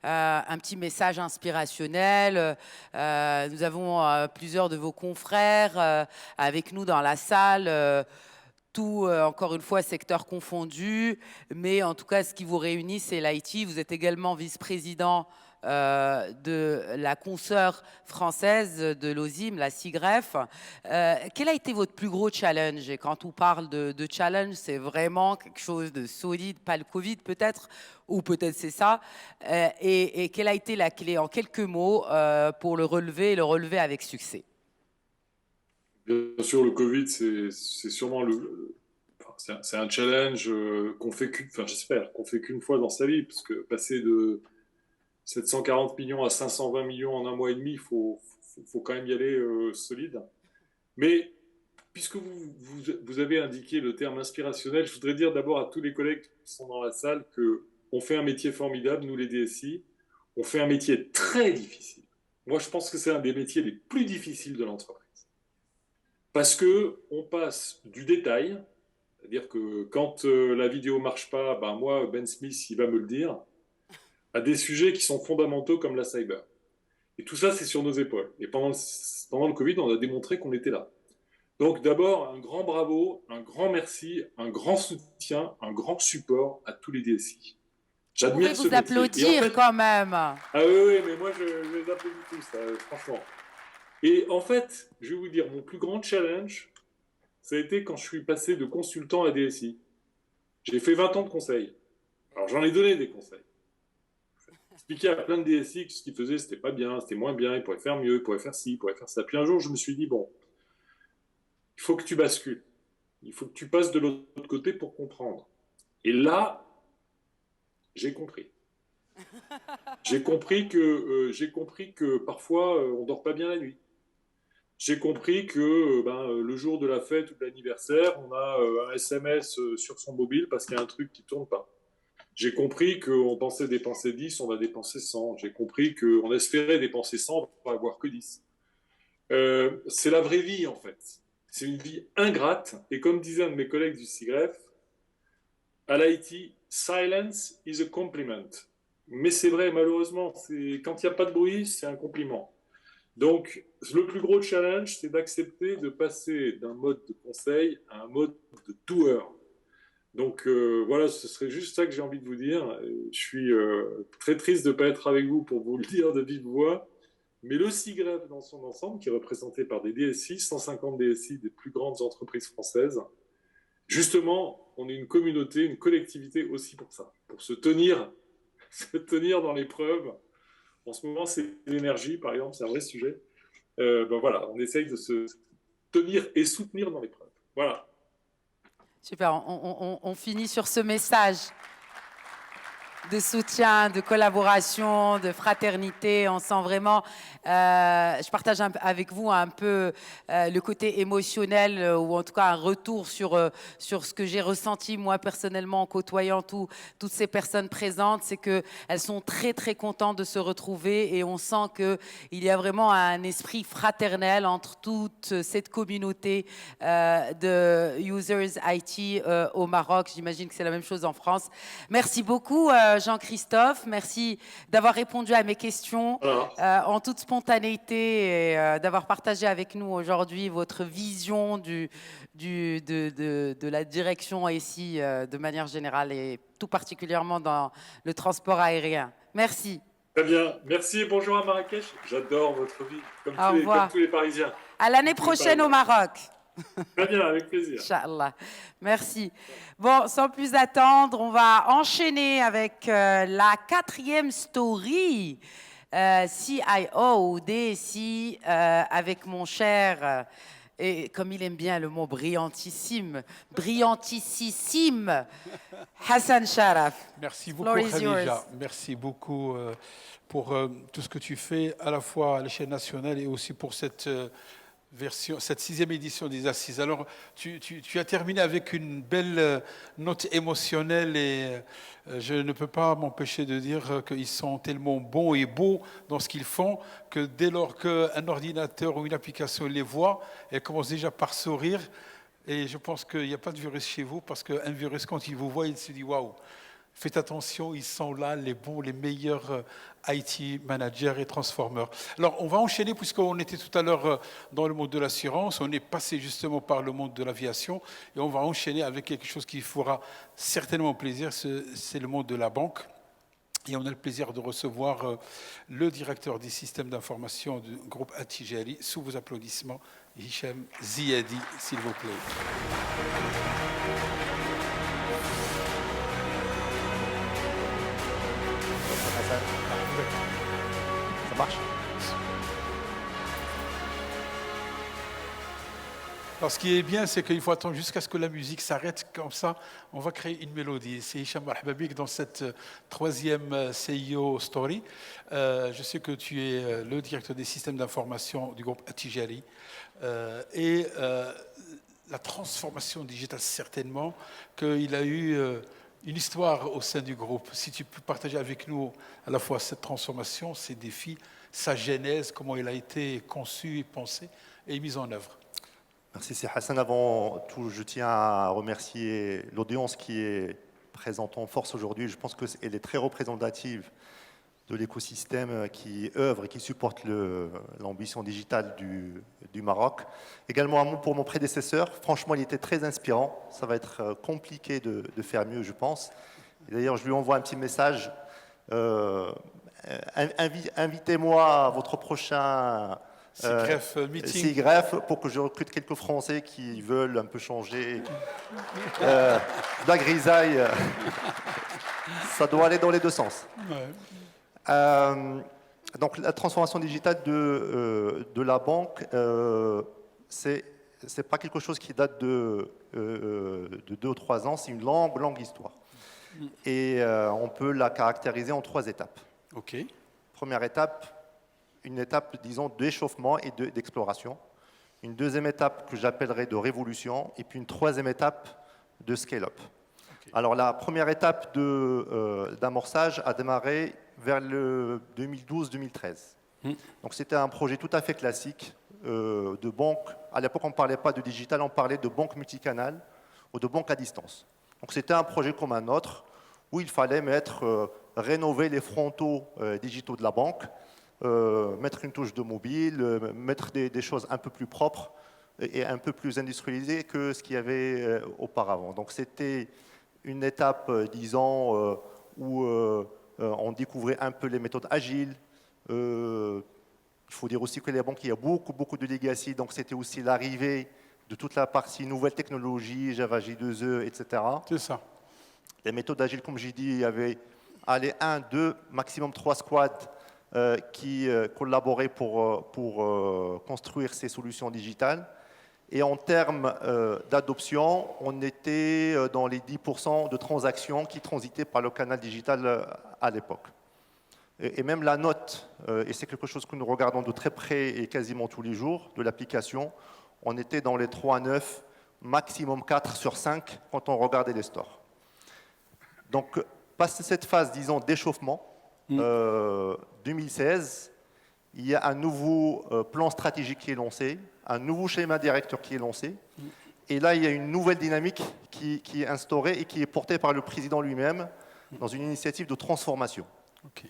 S3: un petit message inspirationnel. Nous avons plusieurs de vos confrères avec nous dans la salle. Tout, encore une fois, secteur confondu, mais en tout cas, ce qui vous réunit, c'est l'IT. Vous êtes également vice-président de la consoeur française de l'OSIM, la CIGREF. Quel a été votre plus gros challenge? Et quand on parle de challenge, c'est vraiment quelque chose de solide, pas le Covid peut-être, ou peut-être c'est ça. Et quelle a été la clé, en quelques mots, pour le relever avec succès?
S4: Bien sûr, le Covid, c'est sûrement c'est un challenge qu'on fait j'espère qu'on fait qu'une fois dans sa vie, parce que passer de 740 millions à 520 millions en un mois et demi, il faut quand même y aller solide. Mais puisque vous avez indiqué le terme inspirationnel, je voudrais dire d'abord à tous les collègues qui sont dans la salle qu'on fait un métier formidable, nous les DSI. On fait un métier très difficile. Moi, je pense que c'est un des métiers les plus difficiles de l'entreprise. Parce qu'on passe du détail, c'est-à-dire que quand la vidéo ne marche pas, moi, Ben Smith, il va me le dire, à des sujets qui sont fondamentaux comme la cyber. Et tout ça, c'est sur nos épaules. Et pendant le Covid, on a démontré qu'on était là. Donc d'abord, un grand bravo, un grand merci, un grand soutien, un grand support à tous les DSI.
S3: J'admire ce métier. Vous applaudir en fait, quand même.
S4: Ah oui, mais moi, je les applaudis tous, franchement. Et en fait, je vais vous dire, mon plus grand challenge, ça a été quand je suis passé de consultant à DSI. J'ai fait 20 ans de conseil. Alors, j'en ai donné des conseils. Expliqué à plein de DSI que ce qu'ils faisaient, c'était pas bien, c'était moins bien, ils pourraient faire mieux, ils pourraient faire ci, ils pourraient faire ça. Puis un jour, je me suis dit, bon, il faut que tu bascules. Il faut que tu passes de l'autre côté pour comprendre. Et là, j'ai compris. J'ai compris que parfois, on dort pas bien la nuit. J'ai compris que le jour de la fête ou de l'anniversaire, on a un SMS sur son mobile parce qu'il y a un truc qui ne tourne pas. J'ai compris qu'on pensait dépenser 10, on va dépenser 100. J'ai compris qu'on espérait dépenser 100, on va avoir que 10. C'est la vraie vie, en fait. C'est une vie ingrate. Et comme disait un de mes collègues du CIGREF, à l'IT, silence is a compliment. Mais c'est vrai, malheureusement, quand il n'y a pas de bruit, c'est un compliment. Donc, le plus gros challenge, c'est d'accepter de passer d'un mode de conseil à un mode de doer. Donc, voilà, ce serait juste ça que j'ai envie de vous dire. Je suis très triste de ne pas être avec vous pour vous le dire de vive voix. Mais le CIGREF dans son ensemble, qui est représenté par des DSI, 150 DSI des plus grandes entreprises françaises, justement, on est une communauté, une collectivité aussi pour ça, pour se tenir dans l'épreuve. En ce moment, c'est l'énergie, par exemple, c'est un vrai sujet. Voilà, on essaye de se tenir et soutenir dans l'épreuve. Voilà.
S3: Super, on finit sur ce message de soutien, de collaboration, de fraternité. On sent vraiment, je partage avec vous un peu le côté émotionnel ou en tout cas un retour sur ce que j'ai ressenti moi personnellement en côtoyant toutes ces personnes présentes. C'est qu'elles sont très très contentes de se retrouver et on sent qu'il y a vraiment un esprit fraternel entre toute cette communauté de users IT au Maroc. J'imagine que c'est la même chose en France. Merci beaucoup Jean-Christophe. Merci d'avoir répondu à mes questions en toute spontanéité et d'avoir partagé avec nous aujourd'hui votre vision de la direction ici de manière générale et tout particulièrement dans le transport aérien. Merci.
S4: Très bien. Merci et bonjour à Marrakech. J'adore votre vie, comme tous les Parisiens.
S3: À l'année prochaine au Maroc.
S4: Très bien, avec plaisir.
S3: Inch'Allah. Merci. Bon, sans plus attendre, on va enchaîner avec la 4e story, CIO ou DSI, avec mon cher, et comme il aime bien le mot brillantissime, Hassan Sharaf.
S1: Merci beaucoup, Khadija. Merci beaucoup pour tout ce que tu fais, à la fois à l'échelle nationale et aussi pour cette cette 6e édition des Assises. Alors, tu as terminé avec une belle note émotionnelle et je ne peux pas m'empêcher de dire qu'ils sont tellement bons et beaux dans ce qu'ils font que dès lors qu'un ordinateur ou une application les voit, elle commence déjà par sourire. Et je pense qu'il n'y a pas de virus chez vous parce qu'un virus, quand il vous voit, il se dit « Waouh !» Faites attention, ils sont là, les bons, les meilleurs IT managers et transformers. Alors, on va enchaîner, puisqu'on était tout à l'heure dans le monde de l'assurance, on est passé justement par le monde de l'aviation, et on va enchaîner avec quelque chose qui fera certainement plaisir, c'est le monde de la banque. Et on a le plaisir de recevoir le directeur des systèmes d'information du groupe Attijari, sous vos applaudissements, Hicham Ziadi, s'il vous plaît.
S5: Ça marche?
S1: Alors, ce qui est bien, c'est qu'il faut attendre jusqu'à ce que la musique s'arrête. Comme ça, on va créer une mélodie. C'est Hicham Marhababik dans cette 3e CIO Story. Je sais que tu es le directeur des systèmes d'information du groupe Attijari. Et la transformation digitale, certainement, qu'il a eu une histoire au sein du groupe. Si tu peux partager avec nous à la fois cette transformation, ses défis, sa genèse, comment elle a été conçue, pensée et mise en œuvre.
S5: Merci, c'est Hassan. Avant tout, je tiens à remercier l'audience qui est présente en force aujourd'hui. Je pense qu'elle est très représentative de l'écosystème qui œuvre et qui supporte l'ambition digitale du Maroc. Également un mot pour mon prédécesseur. Franchement, il était très inspirant. Ça va être compliqué de faire mieux, je pense. D'ailleurs, je lui envoie un petit message. Invitez-moi à votre prochain SIGREF pour que je recrute quelques Français qui veulent un peu changer. La grisaille, ça doit aller dans les deux sens. Ouais. Donc la transformation digitale de la banque, c'est pas quelque chose qui date de 2 ou 3 ans, c'est une longue histoire. Et on peut la caractériser en 3 étapes.
S1: Okay.
S5: Première étape, une étape, disons, d'échauffement et d'exploration. Une deuxième étape que j'appellerais de révolution. Et puis une troisième étape de scale-up. Okay. Alors la première étape d'amorçage a démarré vers le 2012-2013. Donc c'était un projet tout à fait classique de banque. À l'époque, on ne parlait pas de digital, on parlait de banque multicanal ou de banque à distance. Donc c'était un projet comme un autre où il fallait rénover les frontaux digitaux de la banque, mettre une touche de mobile, mettre des choses un peu plus propres et un peu plus industrialisées que ce qu'il y avait auparavant. Donc c'était une étape, disons, où on découvrait un peu les méthodes agiles. Il faut dire aussi que les banques, il y a beaucoup de legacy, donc c'était aussi l'arrivée de toute la partie nouvelles technologies, Java J2E, etc.
S1: C'est ça.
S5: Les méthodes agiles, comme j'ai dit, il y avait 1, 2, maximum 3 squads qui collaboraient pour construire ces solutions digitales. Et en termes d'adoption, on était dans les 10% de transactions qui transitaient par le canal digital à l'époque. Et même la note, et c'est quelque chose que nous regardons de très près et quasiment tous les jours, de l'application, on était dans les 3,9, maximum 4 sur 5 quand on regardait les stores. Donc, passé cette phase, disons, d'échauffement, 2016, il y a un nouveau plan stratégique qui est lancé, un nouveau schéma directeur qui est lancé. Et là, il y a une nouvelle dynamique qui est instaurée et qui est portée par le président lui-même dans une initiative de transformation.
S1: Ok.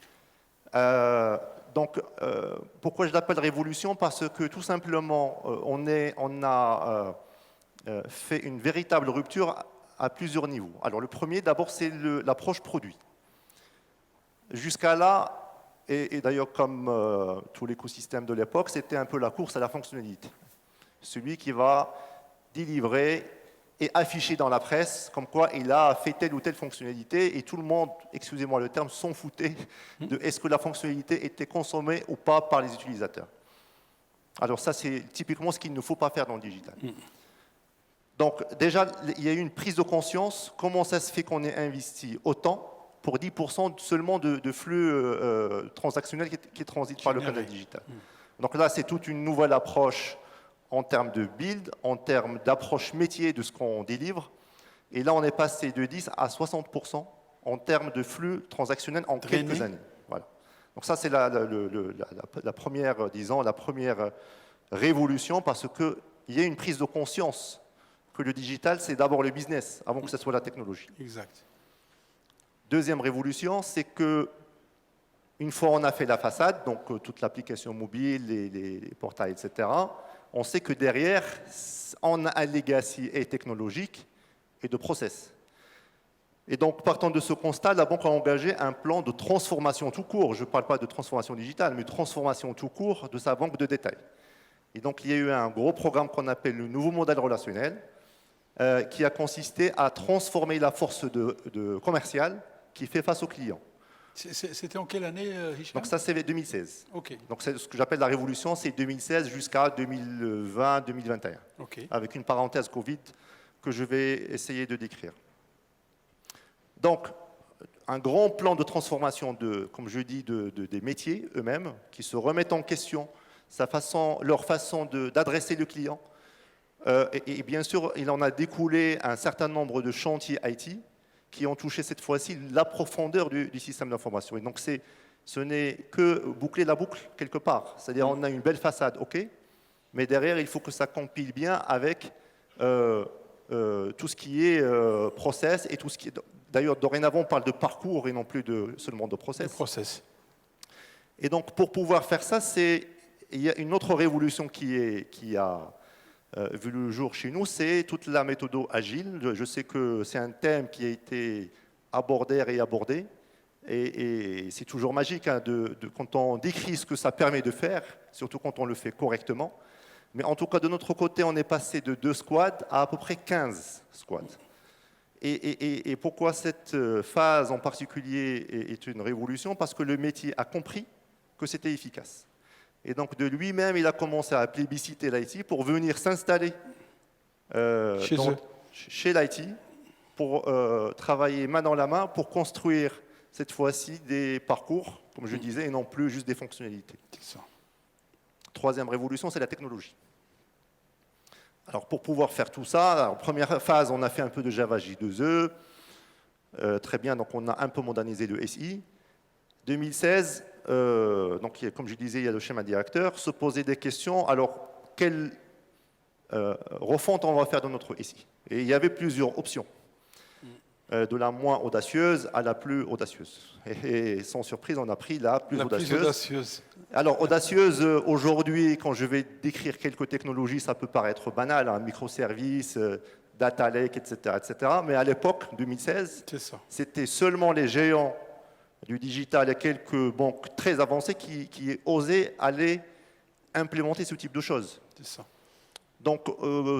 S5: Pourquoi je l'appelle révolution? Parce que tout simplement, on a fait une véritable rupture à plusieurs niveaux. Alors le premier, d'abord, c'est l'approche produit. Jusqu'à là, et d'ailleurs comme tout l'écosystème de l'époque, c'était un peu la course à la fonctionnalité. Celui qui va délivrer et afficher dans la presse comme quoi il a fait telle ou telle fonctionnalité et tout le monde, excusez-moi le terme, s'en foutait de est-ce que la fonctionnalité était consommée ou pas par les utilisateurs. Alors ça, c'est typiquement ce qu'il ne faut pas faire dans le digital. Donc déjà, il y a eu une prise de conscience. Comment ça se fait qu'on ait investi autant pour 10% seulement de flux transactionnels qui transitent par le canal digital? Donc là, c'est toute une nouvelle approche en termes de build, en termes d'approche métier de ce qu'on délivre. Et là, on est passé de 10 à 60% en termes de flux transactionnels en quelques années. Voilà. Donc ça, c'est la première, disons, la première révolution, parce qu'il y a une prise de conscience que le digital, c'est d'abord le business, avant que ce soit la technologie.
S1: Exact.
S5: Deuxième révolution, c'est que une fois on a fait la façade, donc toute l'application mobile, les portails, etc., on sait que derrière, on a un legacy et technologique et de process. Et donc, partant de ce constat, la banque a engagé un plan de transformation tout court. Je ne parle pas de transformation digitale, mais de transformation tout court de sa banque de détail. Et donc, il y a eu un gros programme qu'on appelle le nouveau modèle relationnel, qui a consisté à transformer la force commerciale qui fait face aux clients.
S1: C'était en quelle année, Hicham?
S5: Donc ça, c'est 2016.
S1: Ok.
S5: Donc c'est ce que j'appelle la révolution, c'est 2016 jusqu'à 2020-2021,
S1: Ok.
S5: avec une parenthèse Covid que je vais essayer de décrire. Donc, un grand plan de transformation, comme je dis, des métiers eux-mêmes, qui se remettent en question leur façon d'adresser le client. Et bien sûr, il en a découlé un certain nombre de chantiers IT qui ont touché cette fois-ci la profondeur du système d'information. Et donc, ce n'est que boucler la boucle quelque part. C'est-à-dire, on a une belle façade, ok, mais derrière, il faut que ça compile bien avec tout ce qui est process et tout ce qui est... D'ailleurs, dorénavant, on parle de parcours et non plus seulement de process.
S1: Le process.
S5: Et donc, pour pouvoir faire ça, il y a une autre révolution qui a vu le jour chez nous, c'est toute la méthode agile. Je sais que c'est un thème qui a été abordé et réabordé. Et c'est toujours magique hein, quand on décrit ce que ça permet de faire, surtout quand on le fait correctement. Mais en tout cas, de notre côté, on est passé de 2 squads à peu près 15 squads. Et pourquoi cette phase en particulier est une révolution? Parce que le métier a compris que c'était efficace. Et donc, de lui-même, il a commencé à plébisciter l'IT pour venir s'installer chez l'IT, pour travailler main dans la main, pour construire cette fois-ci des parcours, comme je disais, et non plus juste des fonctionnalités.
S1: C'est ça.
S5: Troisième révolution, c'est la technologie. Alors, pour pouvoir faire tout ça, en première phase, on a fait un peu de Java J2E. Très bien, donc on a un peu modernisé le SI. 2016, donc, comme je disais, il y a le schéma directeur, se poser des questions. Alors, quelle refonte on va faire de notre SI? Et il y avait plusieurs options, de la moins audacieuse à la plus audacieuse. Et sans surprise, on a pris la plus audacieuse. Alors, audacieuse, aujourd'hui, quand je vais décrire quelques technologies, ça peut paraître banal, hein, microservices, data lake, etc., etc. Mais à l'époque, 2016, c'était seulement les géants du digital et quelques banques très avancées qui osaient aller implémenter ce type de choses.
S1: C'est ça.
S5: Donc,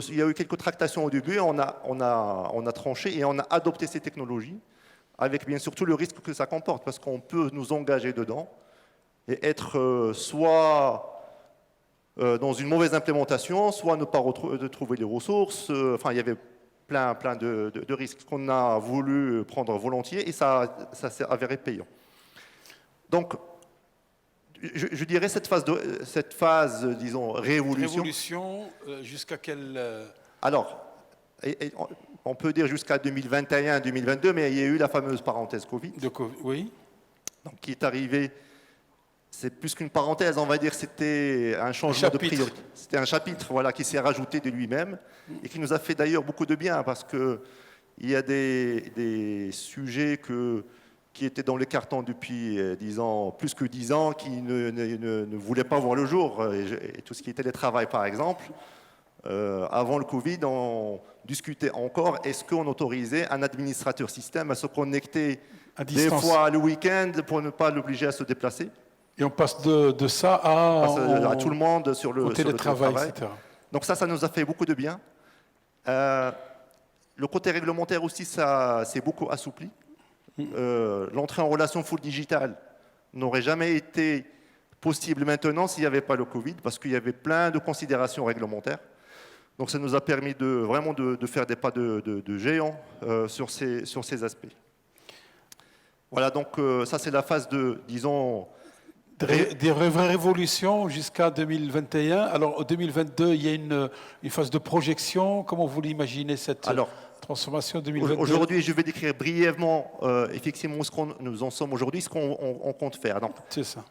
S5: il y a eu quelques tractations au début, on a tranché et on a adopté ces technologies, avec bien sûr tout le risque que ça comporte, parce qu'on peut nous engager dedans et être soit dans une mauvaise implémentation, soit ne pas trouver les ressources. Enfin, il y avait plein de risques qu'on a voulu prendre volontiers et ça s'est avéré payant. Donc, je dirais cette phase, disons, révolution.
S1: Jusqu'à quelle...
S5: Alors, on peut dire jusqu'à 2021-2022, mais il y a eu la fameuse parenthèse Covid.
S1: Oui.
S5: Donc, qui est arrivée, c'est plus qu'une parenthèse, on va dire, c'était un changement de priorité. C'était un chapitre, voilà, qui s'est rajouté de lui-même et qui nous a fait d'ailleurs beaucoup de bien, parce qu'il y a des sujets que qui était dans les cartons depuis 10 ans, plus que 10 ans, qui ne voulait pas voir le jour, et tout ce qui était télétravail par exemple. Avant le Covid, on discutait encore, est-ce qu'on autorisait un administrateur système à se connecter des fois le week-end pour ne pas l'obliger à se déplacer?
S1: Et on passe de ça à
S5: tout le monde sur le
S1: télétravail, etc.
S5: Donc ça nous a fait beaucoup de bien. Le côté réglementaire aussi, ça s'est beaucoup assoupli. L'entrée en relation full digitale n'aurait jamais été possible maintenant s'il n'y avait pas le Covid, parce qu'il y avait plein de considérations réglementaires. Donc ça nous a permis vraiment de faire des pas de géant sur ces aspects. Voilà, donc ça c'est la phase disons...
S1: Des vraies révolutions jusqu'à 2021. Alors, en 2022, il y a une phase de projection. Comment vous l'imaginez, cette transformation 2022?
S5: Aujourd'hui, je vais décrire brièvement, effectivement, où nous en sommes aujourd'hui, ce qu'on compte faire.
S1: C'est ça.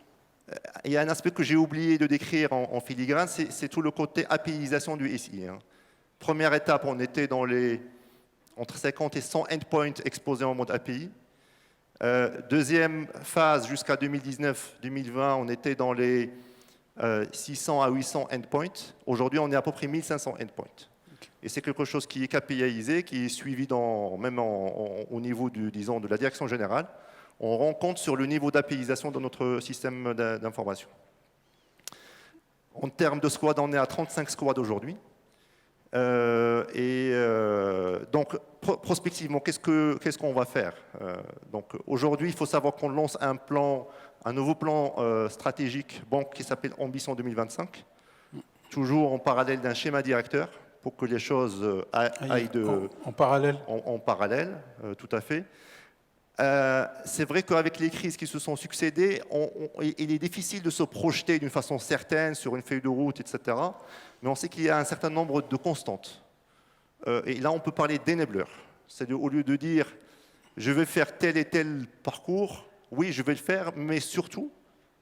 S5: Il y a un aspect que j'ai oublié de décrire en filigrane, c'est tout le côté APIisation du SI. Première étape, on était dans entre 50 et 100 endpoints exposés en mode API. Deuxième phase, jusqu'à 2019-2020, on était dans les 600 à 800 endpoints. Aujourd'hui, on est à peu près 1500 endpoints. Et c'est quelque chose qui est KPIisé, qui est suivi même au niveau de la direction générale. On rend compte sur le niveau d'APIisation de notre système d'information. En termes de squad, on est à 35 squads aujourd'hui. Donc, prospectivement, qu'est-ce qu'on va faire? Donc, aujourd'hui, il faut savoir qu'on lance un nouveau plan stratégique banque qui s'appelle Ambition 2025, toujours en parallèle d'un schéma directeur pour que les choses aillent
S1: en parallèle.
S5: En parallèle, tout à fait. C'est vrai qu'avec les crises qui se sont succédées, il est difficile de se projeter d'une façon certaine sur une feuille de route, etc. Mais on sait qu'il y a un certain nombre de constantes. Et là, on peut parler d'enablers. C'est-à-dire, au lieu de dire « je vais faire tel et tel parcours », oui, je vais le faire, mais surtout,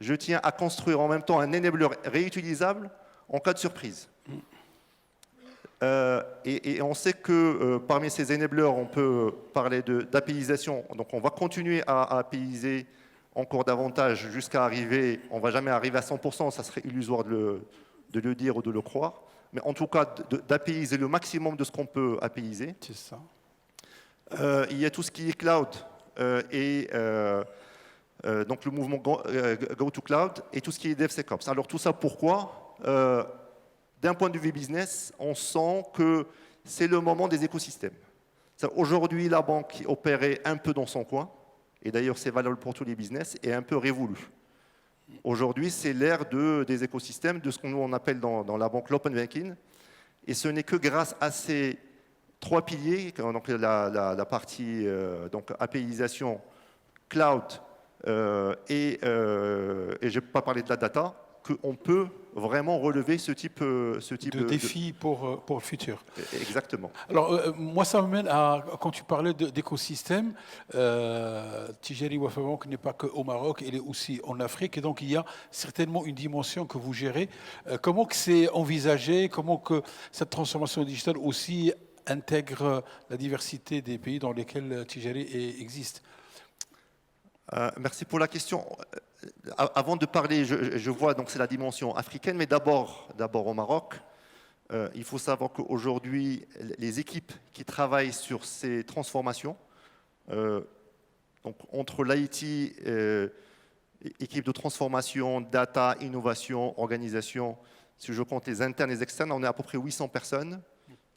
S5: je tiens à construire en même temps un enabler réutilisable en cas de surprise. Et on sait que parmi ces enablers, on peut parler d'APIisation. Donc on va continuer à APIiser encore davantage jusqu'à arriver, on ne va jamais arriver à 100%, ça serait illusoire de le dire ou de le croire. Mais en tout cas, d'APIiser le maximum de ce qu'on peut APIiser.
S1: C'est ça.
S5: Il y a tout ce qui est cloud donc le mouvement Go to Cloud et tout ce qui est DevSecOps. Alors tout ça, pourquoi? D'un point de vue business, on sent que c'est le moment des écosystèmes. Aujourd'hui, la banque opérait un peu dans son coin, et d'ailleurs c'est valable pour tous les business, et un peu révolue. Aujourd'hui, c'est l'ère des écosystèmes, de ce qu'on appelle dans la banque l'open banking, et ce n'est que grâce à ces 3 piliers, donc la partie APIisation, cloud, et je ne vais pas parler de la data, qu'on peut vraiment relever ce type de
S1: défi pour le futur.
S5: Exactement.
S1: Alors, moi, ça m'amène à, quand tu parlais d'écosystème, Tijari Wafa Bank n'est pas qu'au Maroc, elle est aussi en Afrique, et donc il y a certainement une dimension que vous gérez. Comment que c'est envisagé, comment que cette transformation digitale aussi intègre la diversité des pays dans lesquels Tijari existe?
S5: Merci pour la question. Avant de parler, je vois donc c'est la dimension africaine, mais d'abord au Maroc. Il faut savoir qu'aujourd'hui, les équipes qui travaillent sur ces transformations, donc entre l'IT, équipe de transformation, data, innovation, organisation, si je compte les internes et les externes, on est à peu près 800 personnes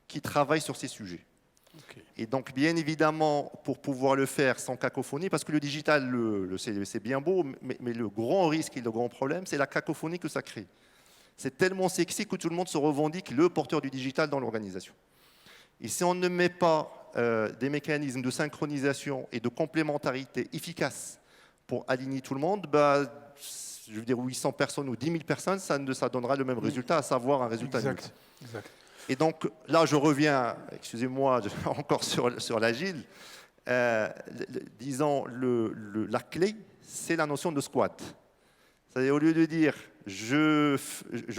S5: qui travaillent sur ces sujets. Okay. Et donc, bien évidemment, pour pouvoir le faire sans cacophonie, parce que le digital, c'est bien beau, mais le grand risque et le grand problème, c'est la cacophonie que ça crée. C'est tellement sexy que tout le monde se revendique le porteur du digital dans l'organisation. Et si on ne met pas des mécanismes de synchronisation et de complémentarité efficaces pour aligner tout le monde, je veux dire 800 personnes ou 10 000 personnes, ça donnera le même résultat, à savoir un résultat nul.
S1: Exact.
S5: Et donc là, je reviens, excusez-moi, encore sur l'agile. Disons, la clé, c'est la notion de squad. C'est-à-dire, au lieu de dire je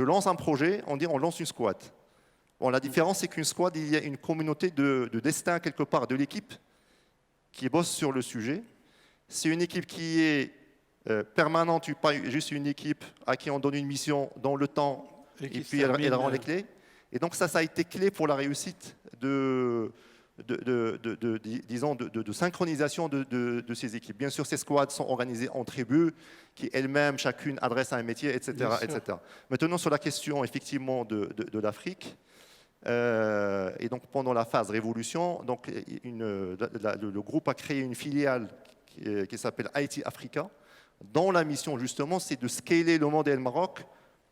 S5: lance un projet, on dit on lance une squad. Bon, la différence, c'est qu'une squad, il y a une communauté de destin quelque part de l'équipe qui bosse sur le sujet. C'est une équipe qui est permanente, pas juste une équipe à qui on donne une mission dans le temps et puis elle rend les clés. Et donc ça a été clé pour la réussite disons, de synchronisation de ces équipes. Bien sûr, ces squads sont organisés en tribus qui elles-mêmes, chacune, adressent à un métier, etc., etc. Maintenant, sur la question effectivement de l'Afrique, et donc pendant la phase révolution, donc, le groupe a créé une filiale qui s'appelle IT Africa, dont la mission justement, c'est de scaler le modèle Maroc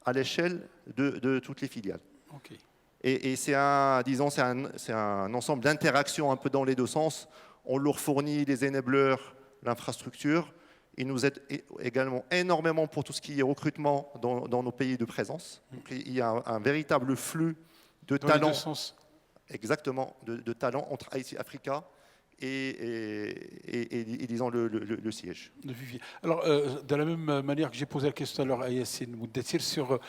S5: à l'échelle de toutes les filiales.
S1: Ok.
S5: Et c'est un ensemble d'interactions un peu dans les deux sens. On leur fournit les enablers, l'infrastructure. Ils nous aident également énormément pour tout ce qui est recrutement dans nos pays de présence. Donc, il y a un véritable flux de talents. Dans les deux sens. Exactement, de talents entre IT Africa et disons le siège.
S1: Alors, de la même manière que j'ai posé la question alors à Yassine Mouddassir sur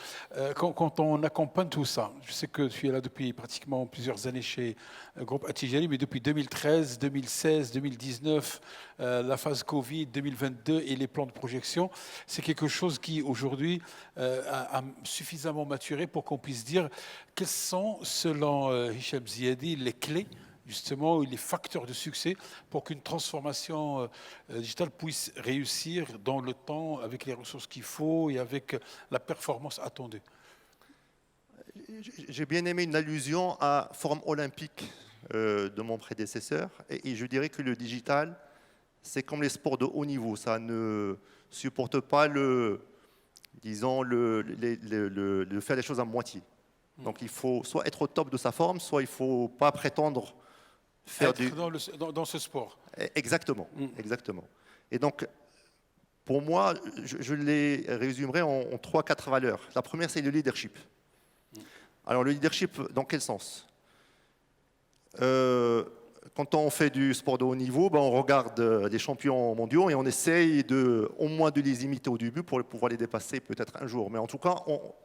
S1: quand on accompagne tout ça, je sais que tu es là depuis pratiquement plusieurs années chez Groupe Attijari, mais depuis 2013, 2016, 2019, la phase Covid, 2022 et les plans de projection, c'est quelque chose qui aujourd'hui a suffisamment maturé pour qu'on puisse dire quelles sont, selon Hicham Ziadi, les clés justement, les facteurs de succès pour qu'une transformation digitale puisse réussir dans le temps, avec les ressources qu'il faut et avec la performance attendue.
S5: J'ai bien aimé une allusion à forme olympique de mon prédécesseur. Et je dirais que le digital, c'est comme les sports de haut niveau. Ça ne supporte pas disons, faire les choses à moitié. Donc il faut soit être au top de sa forme, soit il ne faut pas prétendre faire
S1: dans ce sport.
S5: Exactement, exactement. Et donc, pour moi, je les résumerai en 3-4 valeurs. La première, c'est le leadership. Alors, le leadership, dans quel sens? Quand on fait du sport de haut niveau, on regarde des champions mondiaux et on essaye au moins de les imiter au début pour pouvoir les dépasser peut-être un jour. Mais en tout cas,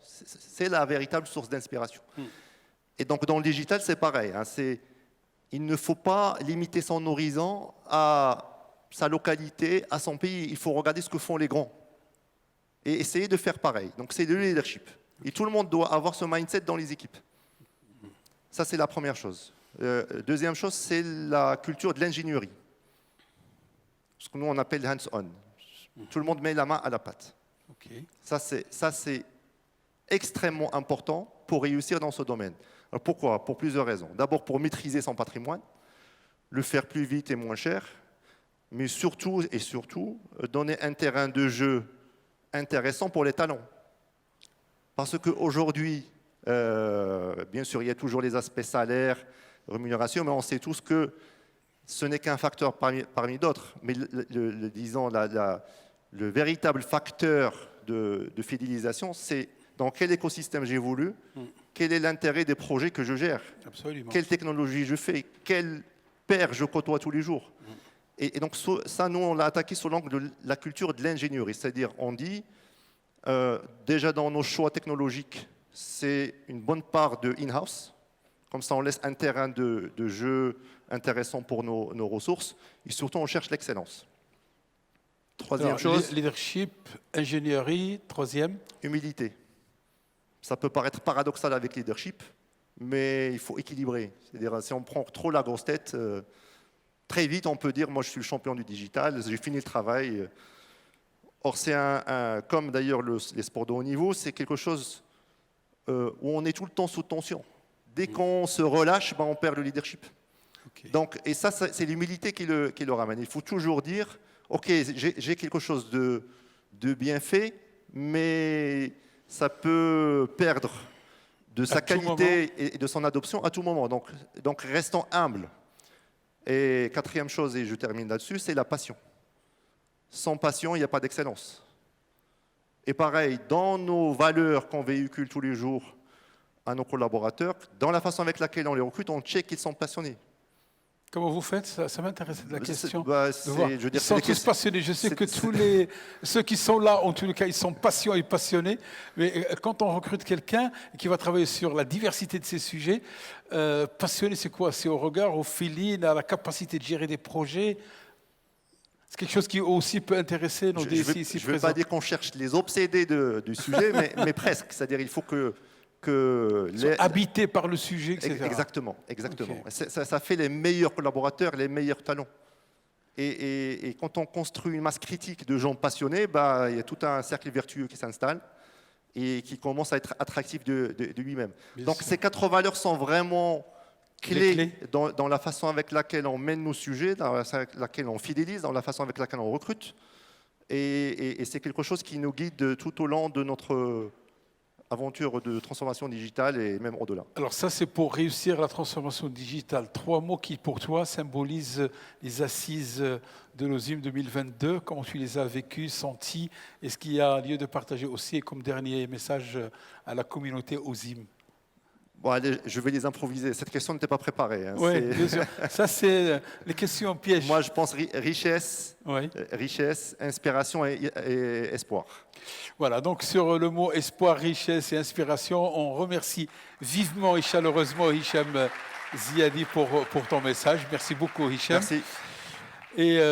S5: c'est la véritable source d'inspiration. Et donc, dans le digital, c'est pareil. Il ne faut pas limiter son horizon à sa localité, à son pays. Il faut regarder ce que font les grands et essayer de faire pareil. Donc, c'est le leadership. Et tout le monde doit avoir ce mindset dans les équipes. Ça, c'est la première chose. Deuxième chose, c'est la culture de l'ingénierie. Ce que nous, on appelle hands-on. Tout le monde met la main à la pâte.
S1: Okay.
S5: Ça, c'est extrêmement important pour réussir dans ce domaine. Alors pourquoi? Pour plusieurs raisons. D'abord, pour maîtriser son patrimoine, le faire plus vite et moins cher, mais surtout, donner un terrain de jeu intéressant pour les talents. Parce qu'aujourd'hui, bien sûr, il y a toujours les aspects salaires, rémunération, mais on sait tous que ce n'est qu'un facteur parmi d'autres. Mais disons, le véritable facteur de fidélisation, c'est dans quel écosystème j'évolue, quel est l'intérêt des projets que je gère,
S1: Absolument.
S5: Quelle technologie je fais, quel père je côtoie tous les jours. Et donc ça, nous, on l'a attaqué sous l'angle de la culture de l'ingénierie. C'est-à-dire, on dit, déjà dans nos choix technologiques, c'est une bonne part de in-house. Comme ça, on laisse un terrain de jeu intéressant pour nos ressources. Et surtout, on cherche l'excellence. Troisième chose.
S1: Leadership, ingénierie. Troisième.
S5: Humilité. Ça peut paraître paradoxal avec leadership, mais il faut équilibrer. C'est-à-dire, si on prend trop la grosse tête, très vite, on peut dire, moi, je suis le champion du digital, j'ai fini le travail. Or, c'est comme d'ailleurs les sports de haut niveau, c'est quelque chose où on est tout le temps sous tension. Dès qu'on se relâche, on perd le leadership. Okay. Donc, et ça, c'est l'humilité qui le ramène. Il faut toujours dire, OK, j'ai quelque chose de bien fait, mais ça peut perdre de sa qualité et de son adoption à tout moment. Donc restons humbles. Et quatrième chose, et je termine là-dessus, c'est la passion. Sans passion, il n'y a pas d'excellence. Et pareil, dans nos valeurs qu'on véhicule tous les jours à nos collaborateurs, dans la façon avec laquelle on les recrute, on check qu'ils sont passionnés.
S1: Comment vous faites? Ça m'intéresse la question.
S5: Ils
S1: sont tous passionnés. Je sais que ceux qui sont là, en tous les cas, ils sont passionnés et passionnés. Mais quand on recrute quelqu'un qui va travailler sur la diversité de ces sujets, passionné, c'est quoi? C'est au regard, au feeling, à la capacité de gérer des projets. C'est quelque chose qui aussi peut intéresser nos DSI ici
S5: Je ne veux
S1: présents.
S5: pas dire qu'on cherche les obsédés du sujet, mais presque. C'est-à-dire il faut que
S1: Habité par le sujet, etc.
S5: Exactement.
S1: Ok.
S5: Ça fait les meilleurs collaborateurs, les meilleurs talents. Et quand on construit une masse critique de gens passionnés, bah, il y a tout un cercle vertueux qui s'installe et qui commence à être attractif de lui-même. Donc ces 4 valeurs sont vraiment clés dans la façon avec laquelle on mène nos sujets, dans la façon avec laquelle on fidélise, dans la façon avec laquelle on recrute. Et c'est quelque chose qui nous guide tout au long de notre aventure de transformation digitale et même au-delà.
S1: Alors ça, c'est pour réussir la transformation digitale. 3 mots qui, pour toi, symbolisent les assises de l'OSIM 2022. Comment tu les as vécues, senties? Est-ce qu'il y a lieu de partager aussi, comme dernier message à la communauté OSIM?
S5: Bon, allez, je vais les improviser. Cette question n'était pas préparée. Hein.
S1: Oui, bien sûr. Ça, c'est les questions pièges.
S5: Moi, je pense richesse,
S1: Oui.
S5: richesse, inspiration et espoir.
S1: Voilà, donc sur le mot espoir, richesse et inspiration, on remercie vivement et chaleureusement Hicham Ziadi pour ton message. Merci beaucoup, Hicham.
S5: Merci.
S1: Et